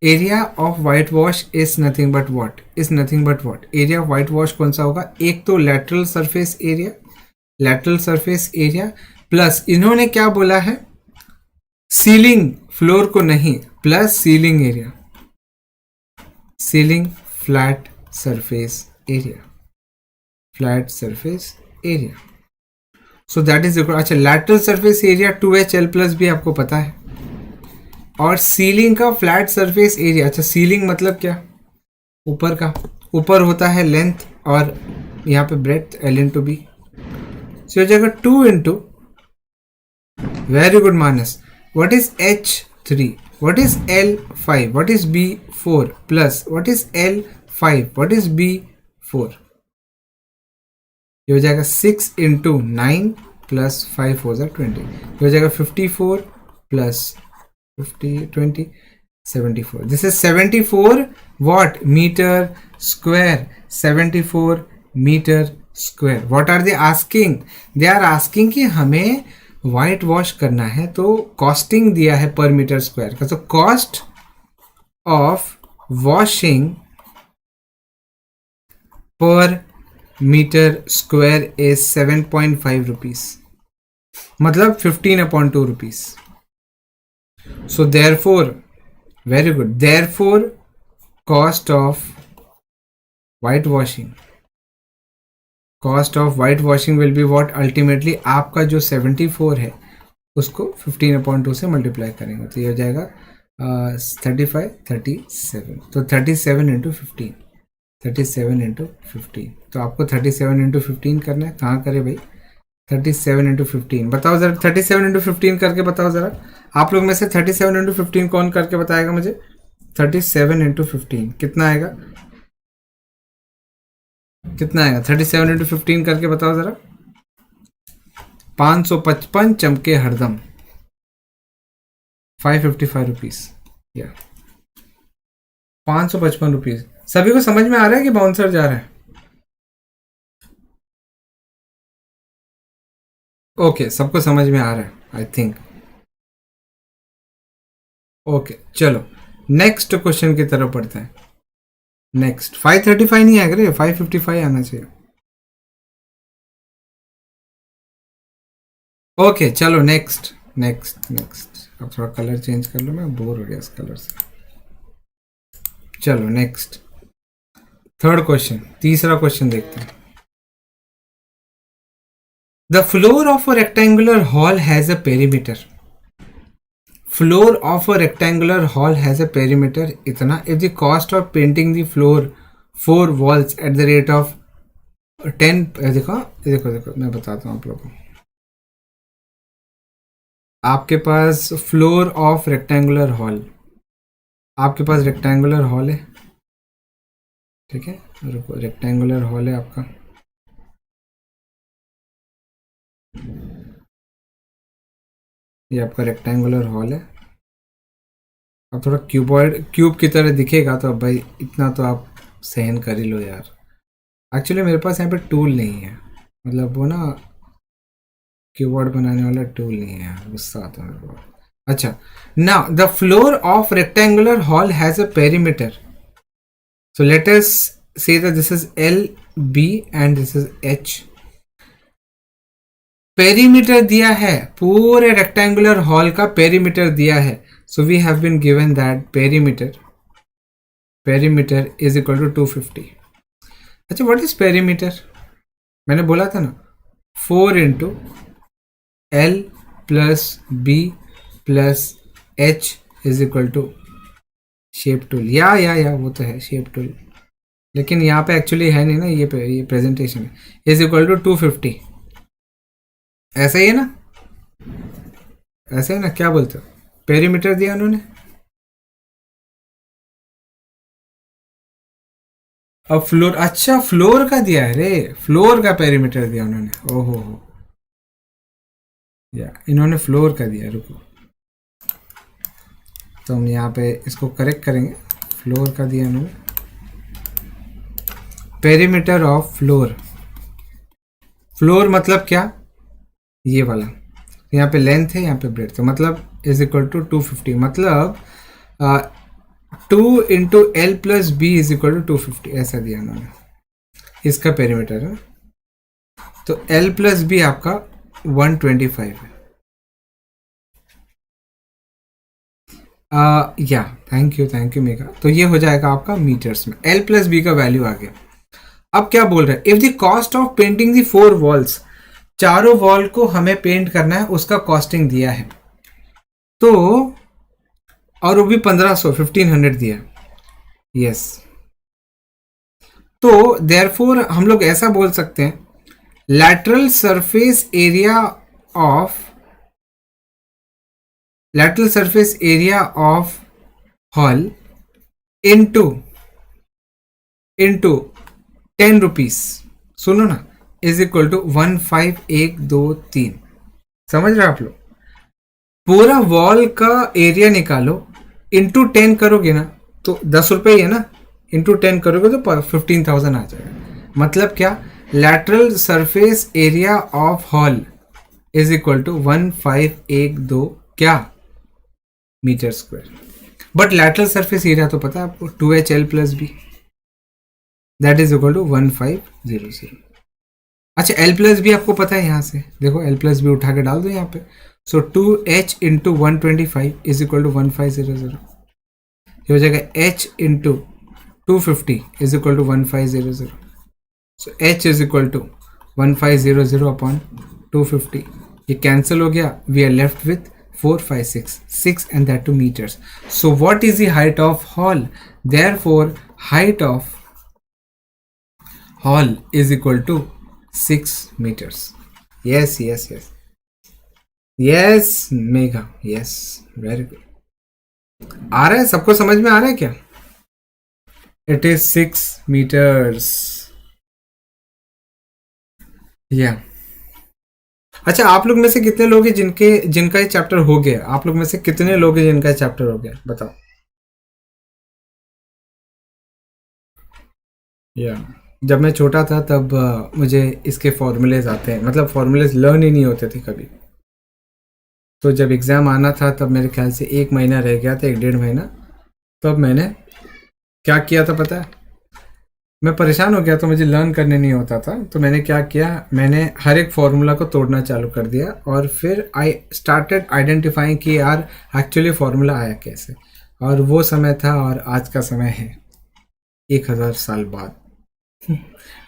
Area of white wash is nothing but what, is nothing but what, area of white wash कौन सा होगा? एक तो lateral surface area, lateral surface area, plus इन्होंने क्या बोला है, सीलिंग, फ्लोर को नहीं, plus ceiling area, ceiling flat surface area, flat surface area. So that is equal, अच्छा lateral surface area 2HL plus भी आपको पता है, और सीलिंग का फ्लैट सरफेस एरिया, अच्छा सीलिंग मतलब क्या? ऊपर का, ऊपर होता है लेंथ और यहाँ पे ब्रेड्थ L इंटू बी, सो हो जाएगा 2 into, very good Manas, what is H3, what is L5, what is B4 plus what is L5, what is B4, ये हो जाएगा 6 इंटू 9 प्लस 5 हो जाएगा 20, ये हो जाएगा 54 plus 50 20 74, this is 74 what metre square, 74 metre square. What are they asking? They are asking कि हमें वाइट वॉश करना है, तो कॉस्टिंग दिया है पर मीटर स्क्वायर का, तो कॉस्ट ऑफ वॉशिंग पर मीटर स्क्वायर इज 7.5 रुपीज, मतलब 15/2 rupees. So therefore, very good, therefore cost of white washing, cost of white washing will be what, ultimately आपका जो 74 है उसको 15/2 से मल्टीप्लाई करेंगे, तो ये हो जाएगा 35 37, तो 37 इंटू 15, 37 इंटू 15, तो आपको 37 इंटू 15 करना है। कहाँ करे भाई? 37 इंटू 15, बताओ जरा, 37 इंटू 15 करके बताओ जरा, आप लोग में से 37 इंटू 15 कौन करके बताएगा मुझे? 37 इंटू 15 कितना आएगा, कितना आएगा? 37 इंटू 15 करके बताओ जरा। 555 चमके हरदम, 555 रुपीज, या 555 रुपीज। सभी को समझ में आ रहा है कि बाउंसर जा रहा है? ओके, सबको समझ में आ रहा है आई थिंक। ओके चलो नेक्स्ट क्वेश्चन की तरफ पढ़ते हैं। नेक्स्ट 535 नहीं आएगा रे, 555 आना चाहिए। ओके चलो नेक्स्ट नेक्स्ट नेक्स्ट, अब थोड़ा कलर चेंज कर लो, मैं बोर हो गया इस कलर से। चलो नेक्स्ट, थर्ड क्वेश्चन, तीसरा क्वेश्चन देखते हैं। The floor of a rectangular hall has a perimeter, floor of a rectangular hall has a perimeter इतना, if the cost of painting the floor 4 walls at the rate of 10, देखो देखो देखो मैं बताता हूँ आप लोगों को। आपके पास फ्लोर ऑफ रेक्टेंगुलर हॉल, आपके पास रेक्टेंगुलर हॉल है, ठीक है, रेक्टेंगुलर हॉल है आपका, ये आपका रेक्टेंगुलर हॉल है। अब थोड़ा क्यूबॉइड, क्यूब की तरह दिखेगा, तो अब भाई इतना तो आप सहन कर ही लो यार। एक्चुअली मेरे पास यहाँ पे टूल नहीं है, मतलब वो ना कीबोर्ड बनाने वाला टूल नहीं है यार, गुस्सा आता है मेरे को। अच्छा, now the floor of rectangular hall has a perimeter, so let us say that this is L B and this is H. Perimeter दिया है, पूरे रेक्टेंगुलर हॉल का पेरीमीटर दिया है, so we have been given that perimeter is equal to 250। अच्छा, व्हाट इज पेरीमीटर? मैंने बोला था ना 4 into L plus B plus H is equal to shape tool, या वो तो है शेप टूल, लेकिन यहाँ पे एक्चुअली है नहीं ना, ये प्रेजेंटेशन है, इज इक्वल टू 250। ऐसा ही है ना, ऐसा है ना, क्या बोलते हो? पेरीमीटर दिया उन्होंने, अब फ्लोर, अच्छा फ्लोर का दिया है रे, फ्लोर का पेरीमीटर दिया उन्होंने, ओहो हो, या इन्होंने फ्लोर का दिया। रुको, तो हम यहाँ पे इसको करेक्ट करेंगे, फ्लोर का दिया उन्होंने, पेरीमीटर ऑफ फ्लोर, फ्लोर मतलब क्या? ये वाला यहाँ पे लेंथ है, यहाँ पे ब्रेड्थ है, मतलब इज इक्वल टू 250, मतलब 2 into L plus B is equal to 250, ऐसा दिया उन्होंने, इसका पेरीमीटर है। तो एल प्लस बी आपका 125 है। या थैंक यू मेगा। तो ये हो जाएगा आपका मीटर्स में, एल प्लस बी का वैल्यू आ गया। अब क्या बोल रहे हैं, if the cost of painting the 4 walls, चारों वॉल को हमें पेंट करना है, उसका कॉस्टिंग दिया है, तो और वो भी 1500 दिया। यस, तो देयरफॉर हम लोग ऐसा बोल सकते हैं, lateral surface area of hall into 10 rupees, सुनो ना, इज इक्वल टू 15123। समझ रहे आप लोग, पूरा वॉल का एरिया निकालो, इंटू 10 करोगे ना तो 10 रुपये ही है ना, इंटू 10 करोगे तो 15,000 आ जाएगा। मतलब क्या, lateral surface area of hall is equal to 1512 क्या metre square. But lateral surface area तो पता है आपको, 2HL plus B, that is equal to 1500। अच्छा, एल प्लस बी आपको पता है, यहाँ से देखो एल प्लस बी उठा के डाल दो यहाँ पे। So 2H into 125 is equal to 1500, ये हो जाएगा H into 250 is equal to 1500। So H is equal to 1500 upon 250, ये कैंसिल हो गया, we are left with 456 and that 2 meters. So what is the height of hall? Therefore height of hall is equal to 6 meters. Yes mega, yes, very good. आ रहा है सबको, समझ में आ रहा है क्या? It is 6 meters. Yeah. अच्छा, आप लोग में से कितने लोग हैं जिनका ये चैप्टर हो गया? आप लोग में से कितने लोग हैं जिनका चैप्टर हो गया, बताओ। या जब मैं छोटा था तब मुझे इसके फॉर्मूलेज आते हैं, मतलब फॉर्मूलेज लर्न ही नहीं होते थे कभी। तो जब एग्ज़ाम आना था तब मेरे ख्याल से 1 महीना रह गया था, 1-1.5 महीना, तब मैंने क्या किया था पता है, मैं परेशान हो गया तो मुझे लर्न करने नहीं होता था, तो मैंने क्या किया, मैंने हर एक फार्मूला को तोड़ना चालू कर दिया, और फिर आई स्टार्टेड आइडेंटिफाइंग कि यार एक्चुअली फार्मूला आया कैसे। और वो समय था और आज का समय है 1000 साल बाद।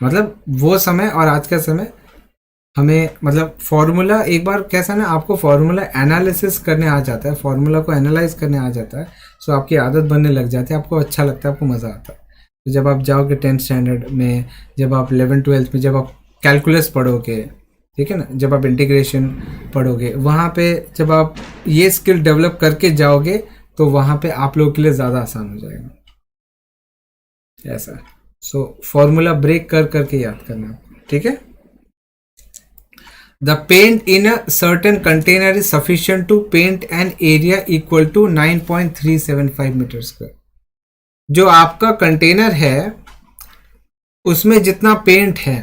मतलब वो समय और आज का समय हमें, मतलब फार्मूला एक बार कैसा ना, आपको फार्मूला एनालिसिस करने आ जाता है, फार्मूला को एनालाइज करने आ जाता है, सो आपकी आदत बनने लग जाती है, आपको अच्छा लगता है, आपको मज़ा आता है। तो जब आप जाओगे 10th स्टैंडर्ड में, जब आप 11th-12th में, जब आप कैलकुलस पढ़ोगे, ठीक है ना, जब आप इंटीग्रेशन पढ़ोगे, वहाँ पे जब आप ये स्किल डेवलप करके जाओगे तो वहाँ पे आप लोगों के लिए ज़्यादा आसान हो जाएगा, ऐसा। सो फॉर्मूला ब्रेक कर करके याद करना, ठीक है। The paint in a certain container is sufficient to paint an area equal to 9.375 metre square. जो आपका कंटेनर है उसमें जितना पेंट है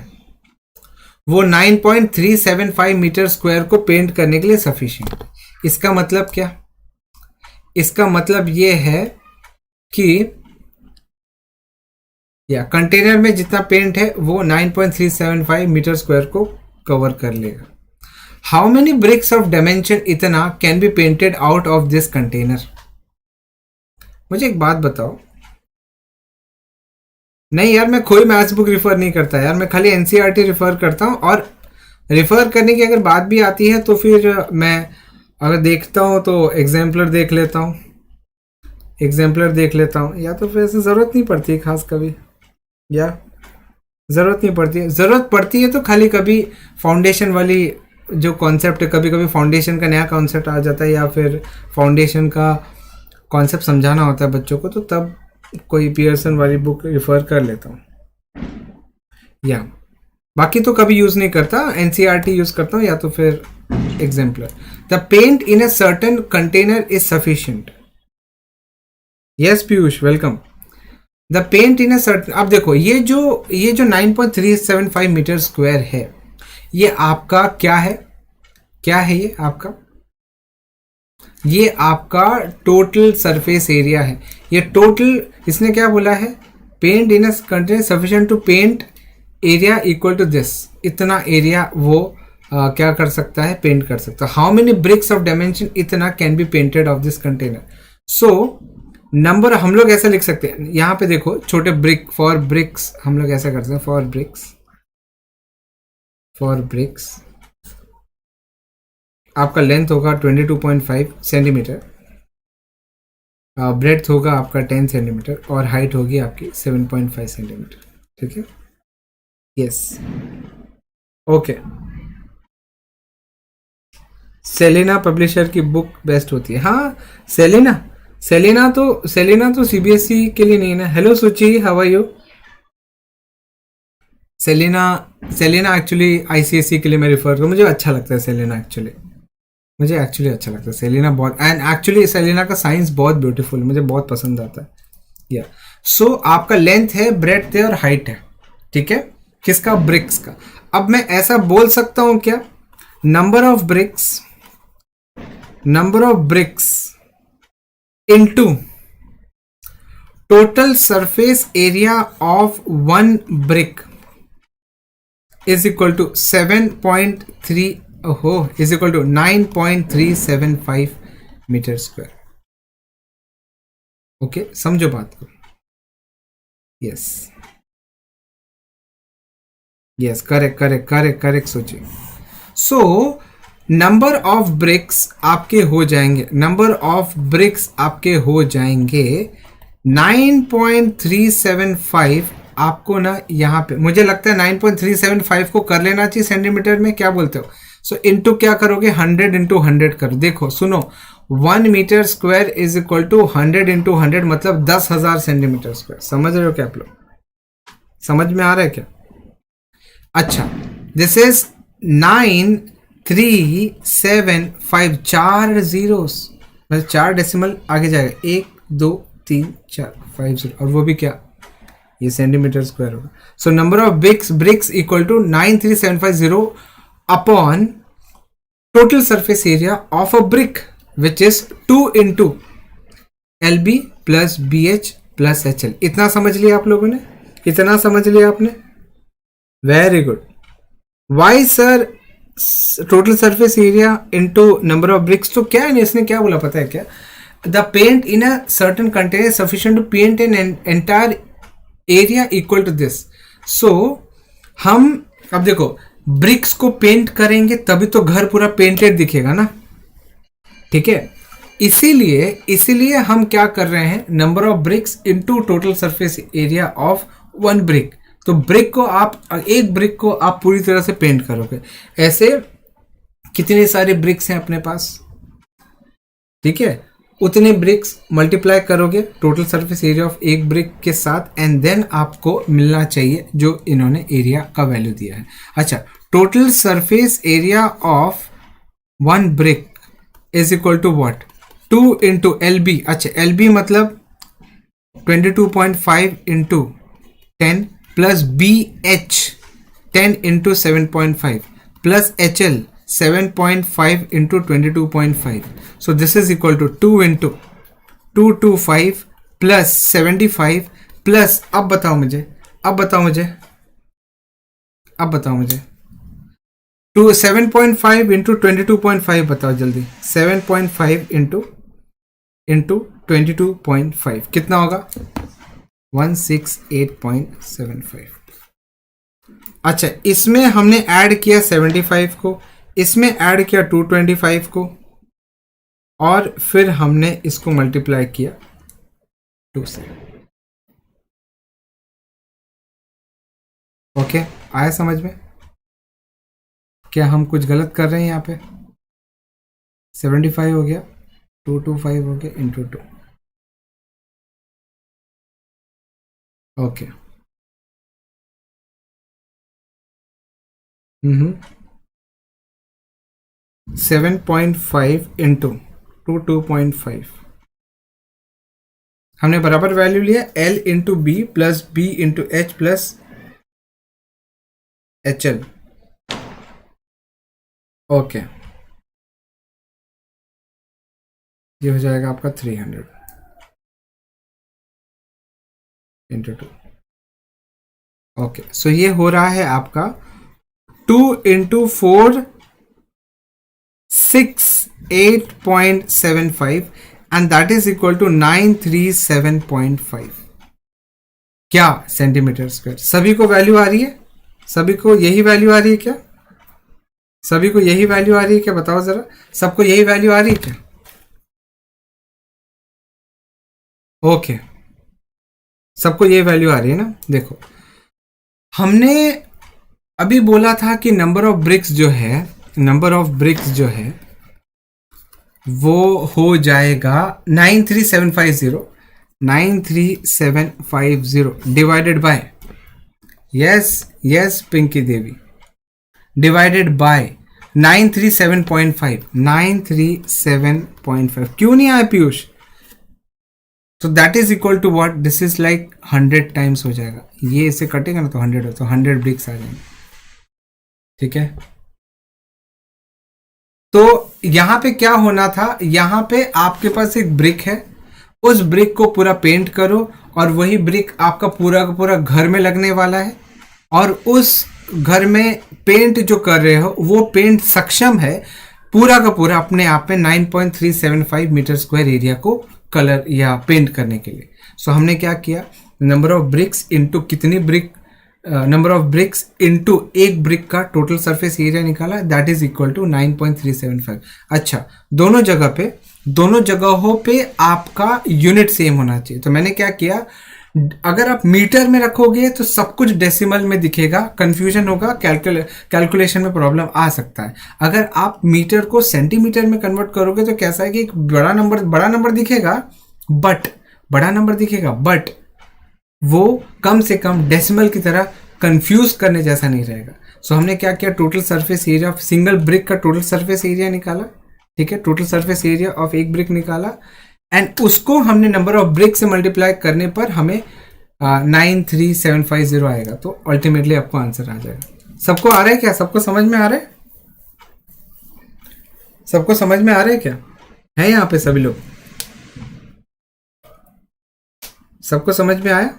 वो 9.375 मीटर स्क्वायर को पेंट करने के लिए सफिशिएंट। इसका मतलब क्या, इसका मतलब ये है कि या कंटेनर में जितना पेंट है वो 9.375 मीटर स्क्वायर को कवर कर लेगा। How many bricks of dimension इतना can be painted out of this container. मुझे एक बात बताओ, नहीं यार मैं कोई मैथ्स बुक रिफर नहीं करता यार, मैं खाली एनसीईआरटी रिफर करता हूँ, और रिफर करने की अगर बात भी आती है तो फिर मैं अगर देखता हूँ तो एग्जाम्पलर देख लेता हूँ, या तो फिर ऐसे ज़रूरत नहीं पड़ती खास कभी, या ज़रूरत नहीं पड़ती है, ज़रूरत पड़ती है तो खाली कभी फाउंडेशन वाली जो कॉन्सेप्ट है, कभी कभी फाउंडेशन का नया कॉन्सेप्ट आ जाता है, या फिर फाउंडेशन का कॉन्सेप्ट समझाना होता है बच्चों को, तो तब कोई पियर्सन वाली बुक रिफर कर लेता हूँ, या बाकी तो कभी यूज़ नहीं करता, एनसीईआरटी यूज़ करता हूँ या तो फिर exemplar. The paint in a certain container is sufficient. Yes Piyush, welcome. The paint in a certain, अब देखो ये जो 9.375 मीटर स्क्वायर है, ये आपका क्या है, क्या है ये आपका? ये आपका टोटल सरफेस एरिया है। ये टोटल, इसने क्या बोला है? Paint in a container sufficient to paint area equal to this. इतना एरिया वो क्या कर सकता है? पेंट कर सकता है। How many bricks of dimension इतना can be painted of this container. So number हम लोग ऐसा लिख सकते हैं, यहाँ पे देखो छोटे ब्रिक, फॉर ब्रिक्स हम लोग ऐसा करते हैं, फॉर ब्रिक्स आपका लेंथ होगा 22.5 सेंटीमीटर, ब्रेड्थ होगा आपका 10 सेंटीमीटर और हाइट होगी आपकी 7.5 सेंटीमीटर। ठीक है, यस, ओके। सेलिना पब्लिशर की बुक बेस्ट होती है। हाँ, सेलिना तो सीबीएसई के लिए नहीं है ना। Hello Suchi, how are you? Selina actually ICSE के लिए मैं रिफर करूँ, मुझे अच्छा लगता है सेलिना। मुझे एक्चुअली अच्छा लगता है सेलिना बहुत, एंड एक्चुअली सेलिना का साइंस बहुत ब्यूटीफुल, मुझे बहुत पसंद आता है। या सो आपका लेंथ है, ब्रेड्थ है और हाइट है। ठीक है, किसका? ब्रिक्स का। अब मैं ऐसा बोल सकता हूं क्या? Number of bricks into total surface area of one brick is equal to 7.3 is equal to 9.375 metre square. Okay, समझो बात को। यस, करेक्ट सोचिए। सो नंबर ऑफ ब्रिक्स आपके हो जाएंगे 9.375। आपको ना यहाँ पे मुझे लगता है 9.375 को कर लेना चाहिए सेंटीमीटर में, क्या बोलते हो? सो इनटू क्या करोगे? 100 इंटू 100 करो। देखो सुनो, 1 metre square is equal to 100 into 100 मतलब 10,000 सेंटीमीटर स्क्वायर। समझ रहे हो क्या आप लोग? समझ में आ रहा है क्या? अच्छा, दिस इज 9.375, 4 जीरोस मतलब 4 डेसिमल आगे जाएगा, 1 2 3 4 5 0, और वो भी क्या? ये सेंटीमीटर स्क्वायर होगा। So number of bricks equal to 93750 upon total surface area of a brick which is 2 into LB plus BH plus HL। इतना समझ लिया आप लोगों ने? इतना समझ लिया आपने? Very good. Why sir total surface area into number of bricks? तो क्या है, इसने क्या बोला पता है क्या? The paint in a certain container sufficient to paint an entire area equal to this. So हम अब देखो, ब्रिक्स को पेंट करेंगे तभी तो घर पूरा पेंटेड दिखेगा ना। ठीक है, इसीलिए हम क्या कर रहे हैं? Number of bricks into total surface area of one brick. तो एक ब्रिक को आप पूरी तरह से पेंट करोगे। ऐसे कितने सारे ब्रिक्स हैं अपने पास? ठीक है, उतने ब्रिक्स मल्टीप्लाई करोगे टोटल सरफेस एरिया ऑफ एक ब्रिक के साथ, एंड देन आपको मिलना चाहिए जो इन्होंने एरिया का वैल्यू दिया है। अच्छा, total surface area of one brick is equal to what? 2 into LB। अच्छा, LB मतलब 22.5 into 10 plus BH 10 into 7.5 plus HL 7.5 into 22.5। So this is equal to 2 into 225 plus 75 plus, अब बताओ मुझे 7.5 इंटू 22.5 बताओ जल्दी। 7.5 इंटू 22.5 कितना होगा? 168.75। अच्छा, इसमें हमने ऐड किया 75 को, इसमें ऐड किया 225 को, और फिर हमने इसको मल्टीप्लाई किया 2 से। ओके, आया समझ में? क्या हम कुछ गलत कर रहे हैं यहाँ पे? 75 हो गया, 225 हो गया इंटू 2। ओके, 7.5 इंटू 2.5 हमने बराबर वैल्यू लिया L into B plus B into H plus HL। Okay, ये हो जाएगा आपका 300 इंटू 2। ओके, सो ये हो रहा है आपका 2 into 4 68.75 and that is equal to 937.5 क्या सेंटीमीटर स्क्वायर। सभी को वैल्यू आ रही है? सभी को यही वैल्यू आ रही है क्या? सभी को यही वैल्यू आ रही है क्या? बताओ जरा, सबको यही वैल्यू आ रही है क्या? ओके, सबको यही वैल्यू आ रही है ना। देखो, हमने अभी बोला था कि नंबर ऑफ ब्रिक्स जो है, नंबर ऑफ ब्रिक्स जो है वो हो जाएगा 93750 93750 divided by, yes yes Pinki Devi, divided by 937.5 937.5। क्यों नहीं आया पीयूष? तो that is equal to what, this is like 100 times हो जाएगा। ये इससे कटेगा ना तो 100 हो, तो 100 ब्रिक्स आ जाएंगे। ठीक है, तो यहां पे क्या होना था, यहां पे आपके पास एक ब्रिक है, उस ब्रिक को पूरा पेंट करो और वही ब्रिक आपका पूरा का पूरा घर में लगने वाला है, और उस घर में पेंट जो कर रहे हो वो पेंट सक्षम है पूरा का पूरा अपने आप में 9.375 मीटर स्क्वायर एरिया को कलर या पेंट करने के लिए। सो हमने क्या किया, नंबर ऑफ ब्रिक्स इंटू कितनी brick, number of BRICS into एक ब्रिक का टोटल सरफेस एरिया निकाला, दैट इज इक्वल टू 9.375। अच्छा, दोनों जगह पे, दोनों जगहों पे आपका यूनिट सेम होना चाहिए। तो मैंने क्या किया, अगर आप मीटर में रखोगे तो सब कुछ डेसिमल में दिखेगा, कंफ्यूजन होगा, कैलकुलेशन में प्रॉब्लम आ सकता है। अगर आप मीटर को सेंटीमीटर में कन्वर्ट करोगे तो कैसा है कि एक बड़ा नंबर दिखेगा, बट बड़ा नंबर दिखेगा, बट वो कम से कम डेसिमल की तरह कंफ्यूज करने जैसा नहीं रहेगा। सो हमने क्या किया, total surface area of single brick का टोटल सरफेस एरिया निकाला। ठीक है, टोटल सरफेस एरिया ऑफ एक ब्रिक निकाला, एंड उसको हमने नंबर ऑफ ब्रिक से मल्टीप्लाई करने पर हमें 93750 आएगा। तो अल्टीमेटली आपको आंसर आ जाएगा। सबको आ रहा है क्या? सबको समझ में आ रहा है? सबको समझ में आ रहा है क्या? है यहाँ पे सभी लोग? सबको समझ में आया?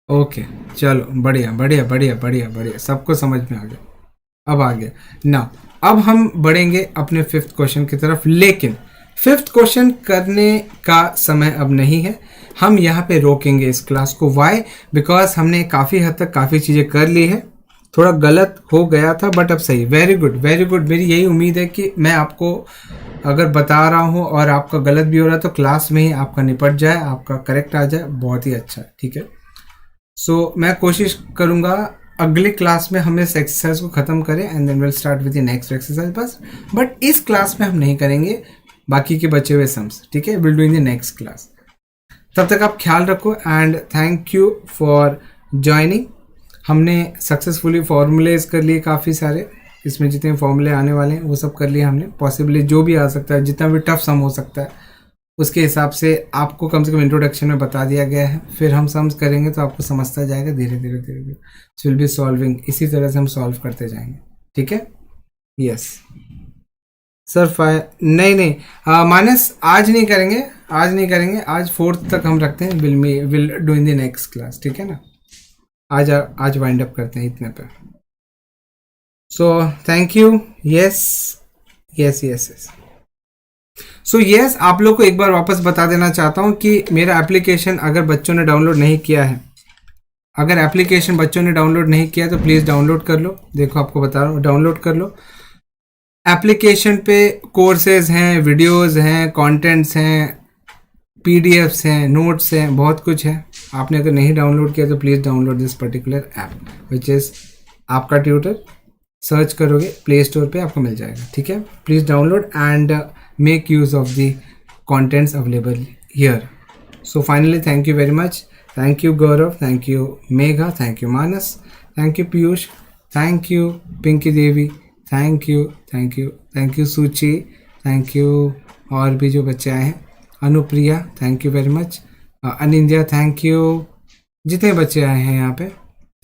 ओके, चलो बढ़िया बढ़िया बढ़िया बढ़िया बढ़िया, सबको समझ में आ गया। अब आ गया ना। अब हम बढ़ेंगे अपने फिफ्थ क्वेश्चन की तरफ, लेकिन फिफ्थ क्वेश्चन करने का समय अब नहीं है। हम यहाँ पे रोकेंगे इस क्लास को। वाई? बिकॉज हमने काफ़ी हद तक काफ़ी चीज़ें कर ली है। थोड़ा गलत हो गया था बट अब सही। Very good very good. मेरी यही उम्मीद है कि मैं आपको अगर बता रहा हूँ और आपका गलत भी हो रहा है तो क्लास में ही आपका निपट जाए, आपका करेक्ट आ जाए, बहुत ही अच्छा है। ठीक है, सो मैं कोशिश करूँगा अगले क्लास में हम इस एक्सरसाइज को ख़त्म करें and then will start with the next exercise बस। बट इस क्लास में हम नहीं करेंगे बाकी के बचे हुए सम्स। ठीक है, will do in the next class. तब तक आप ख्याल रखो and thank you for joining. हमने सक्सेसफुली फॉर्मूलेज कर लिए काफ़ी सारे, इसमें जितने फॉर्मूले आने वाले हैं वो सब कर लिए हमने। पॉसिबली जो भी आ सकता है, जितना भी टफ सम हो सकता है उसके हिसाब से आपको कम से कम इंट्रोडक्शन में बता दिया गया है। फिर हम सम्स करेंगे तो आपको समझता जाएगा धीरे धीरे धीरे धीरे। विल बी सॉल्विंग, इसी तरह से हम सॉल्व करते जाएंगे। ठीक है, यस सर। नहीं नहीं, माइनस आज नहीं करेंगे, आज नहीं करेंगे, आज 4th तक हम रखते हैं। Will do in the next class. ठीक है ना, आज वाइंड अप करते हैं इतने पे। So thank you. Yes yes yes yes. So yes, आप लोग को एक बार वापस बता देना चाहता हूँ कि मेरा एप्लीकेशन अगर बच्चों ने डाउनलोड नहीं किया है, अगर एप्लीकेशन बच्चों ने डाउनलोड नहीं किया तो प्लीज़ डाउनलोड कर लो। देखो आपको बता रहा हूँ, डाउनलोड कर लो। एप्लीकेशन पे कोर्सेज हैं, वीडियोस हैं, कंटेंट्स हैं, पीडीएफ्स हैं, नोट्स हैं, बहुत कुछ है। आपने अगर नहीं डाउनलोड किया तो please download this particular app which is आपका ट्यूटर। सर्च करोगे प्ले स्टोर पे आपको मिल जाएगा। ठीक है, please download and make use of the contents available here. So finally, thank you very much. Thank you Gaurav, thank you Megha, thank you Manas, thank you Piyush, thank you Pinky Devi, thank you Suchi, thank you और भी जो बच्चे आए हैं, Anupriya, thank you very much, Anindya, thank you, जितने बच्चे आए हैं यहाँ पे,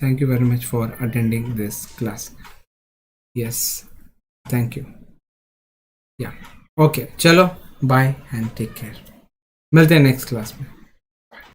thank you very much for attending this class. Yes, thank you. Yeah. Okay चलो, बाय एंड टेक केयर। मिलते हैं नेक्स्ट क्लास में।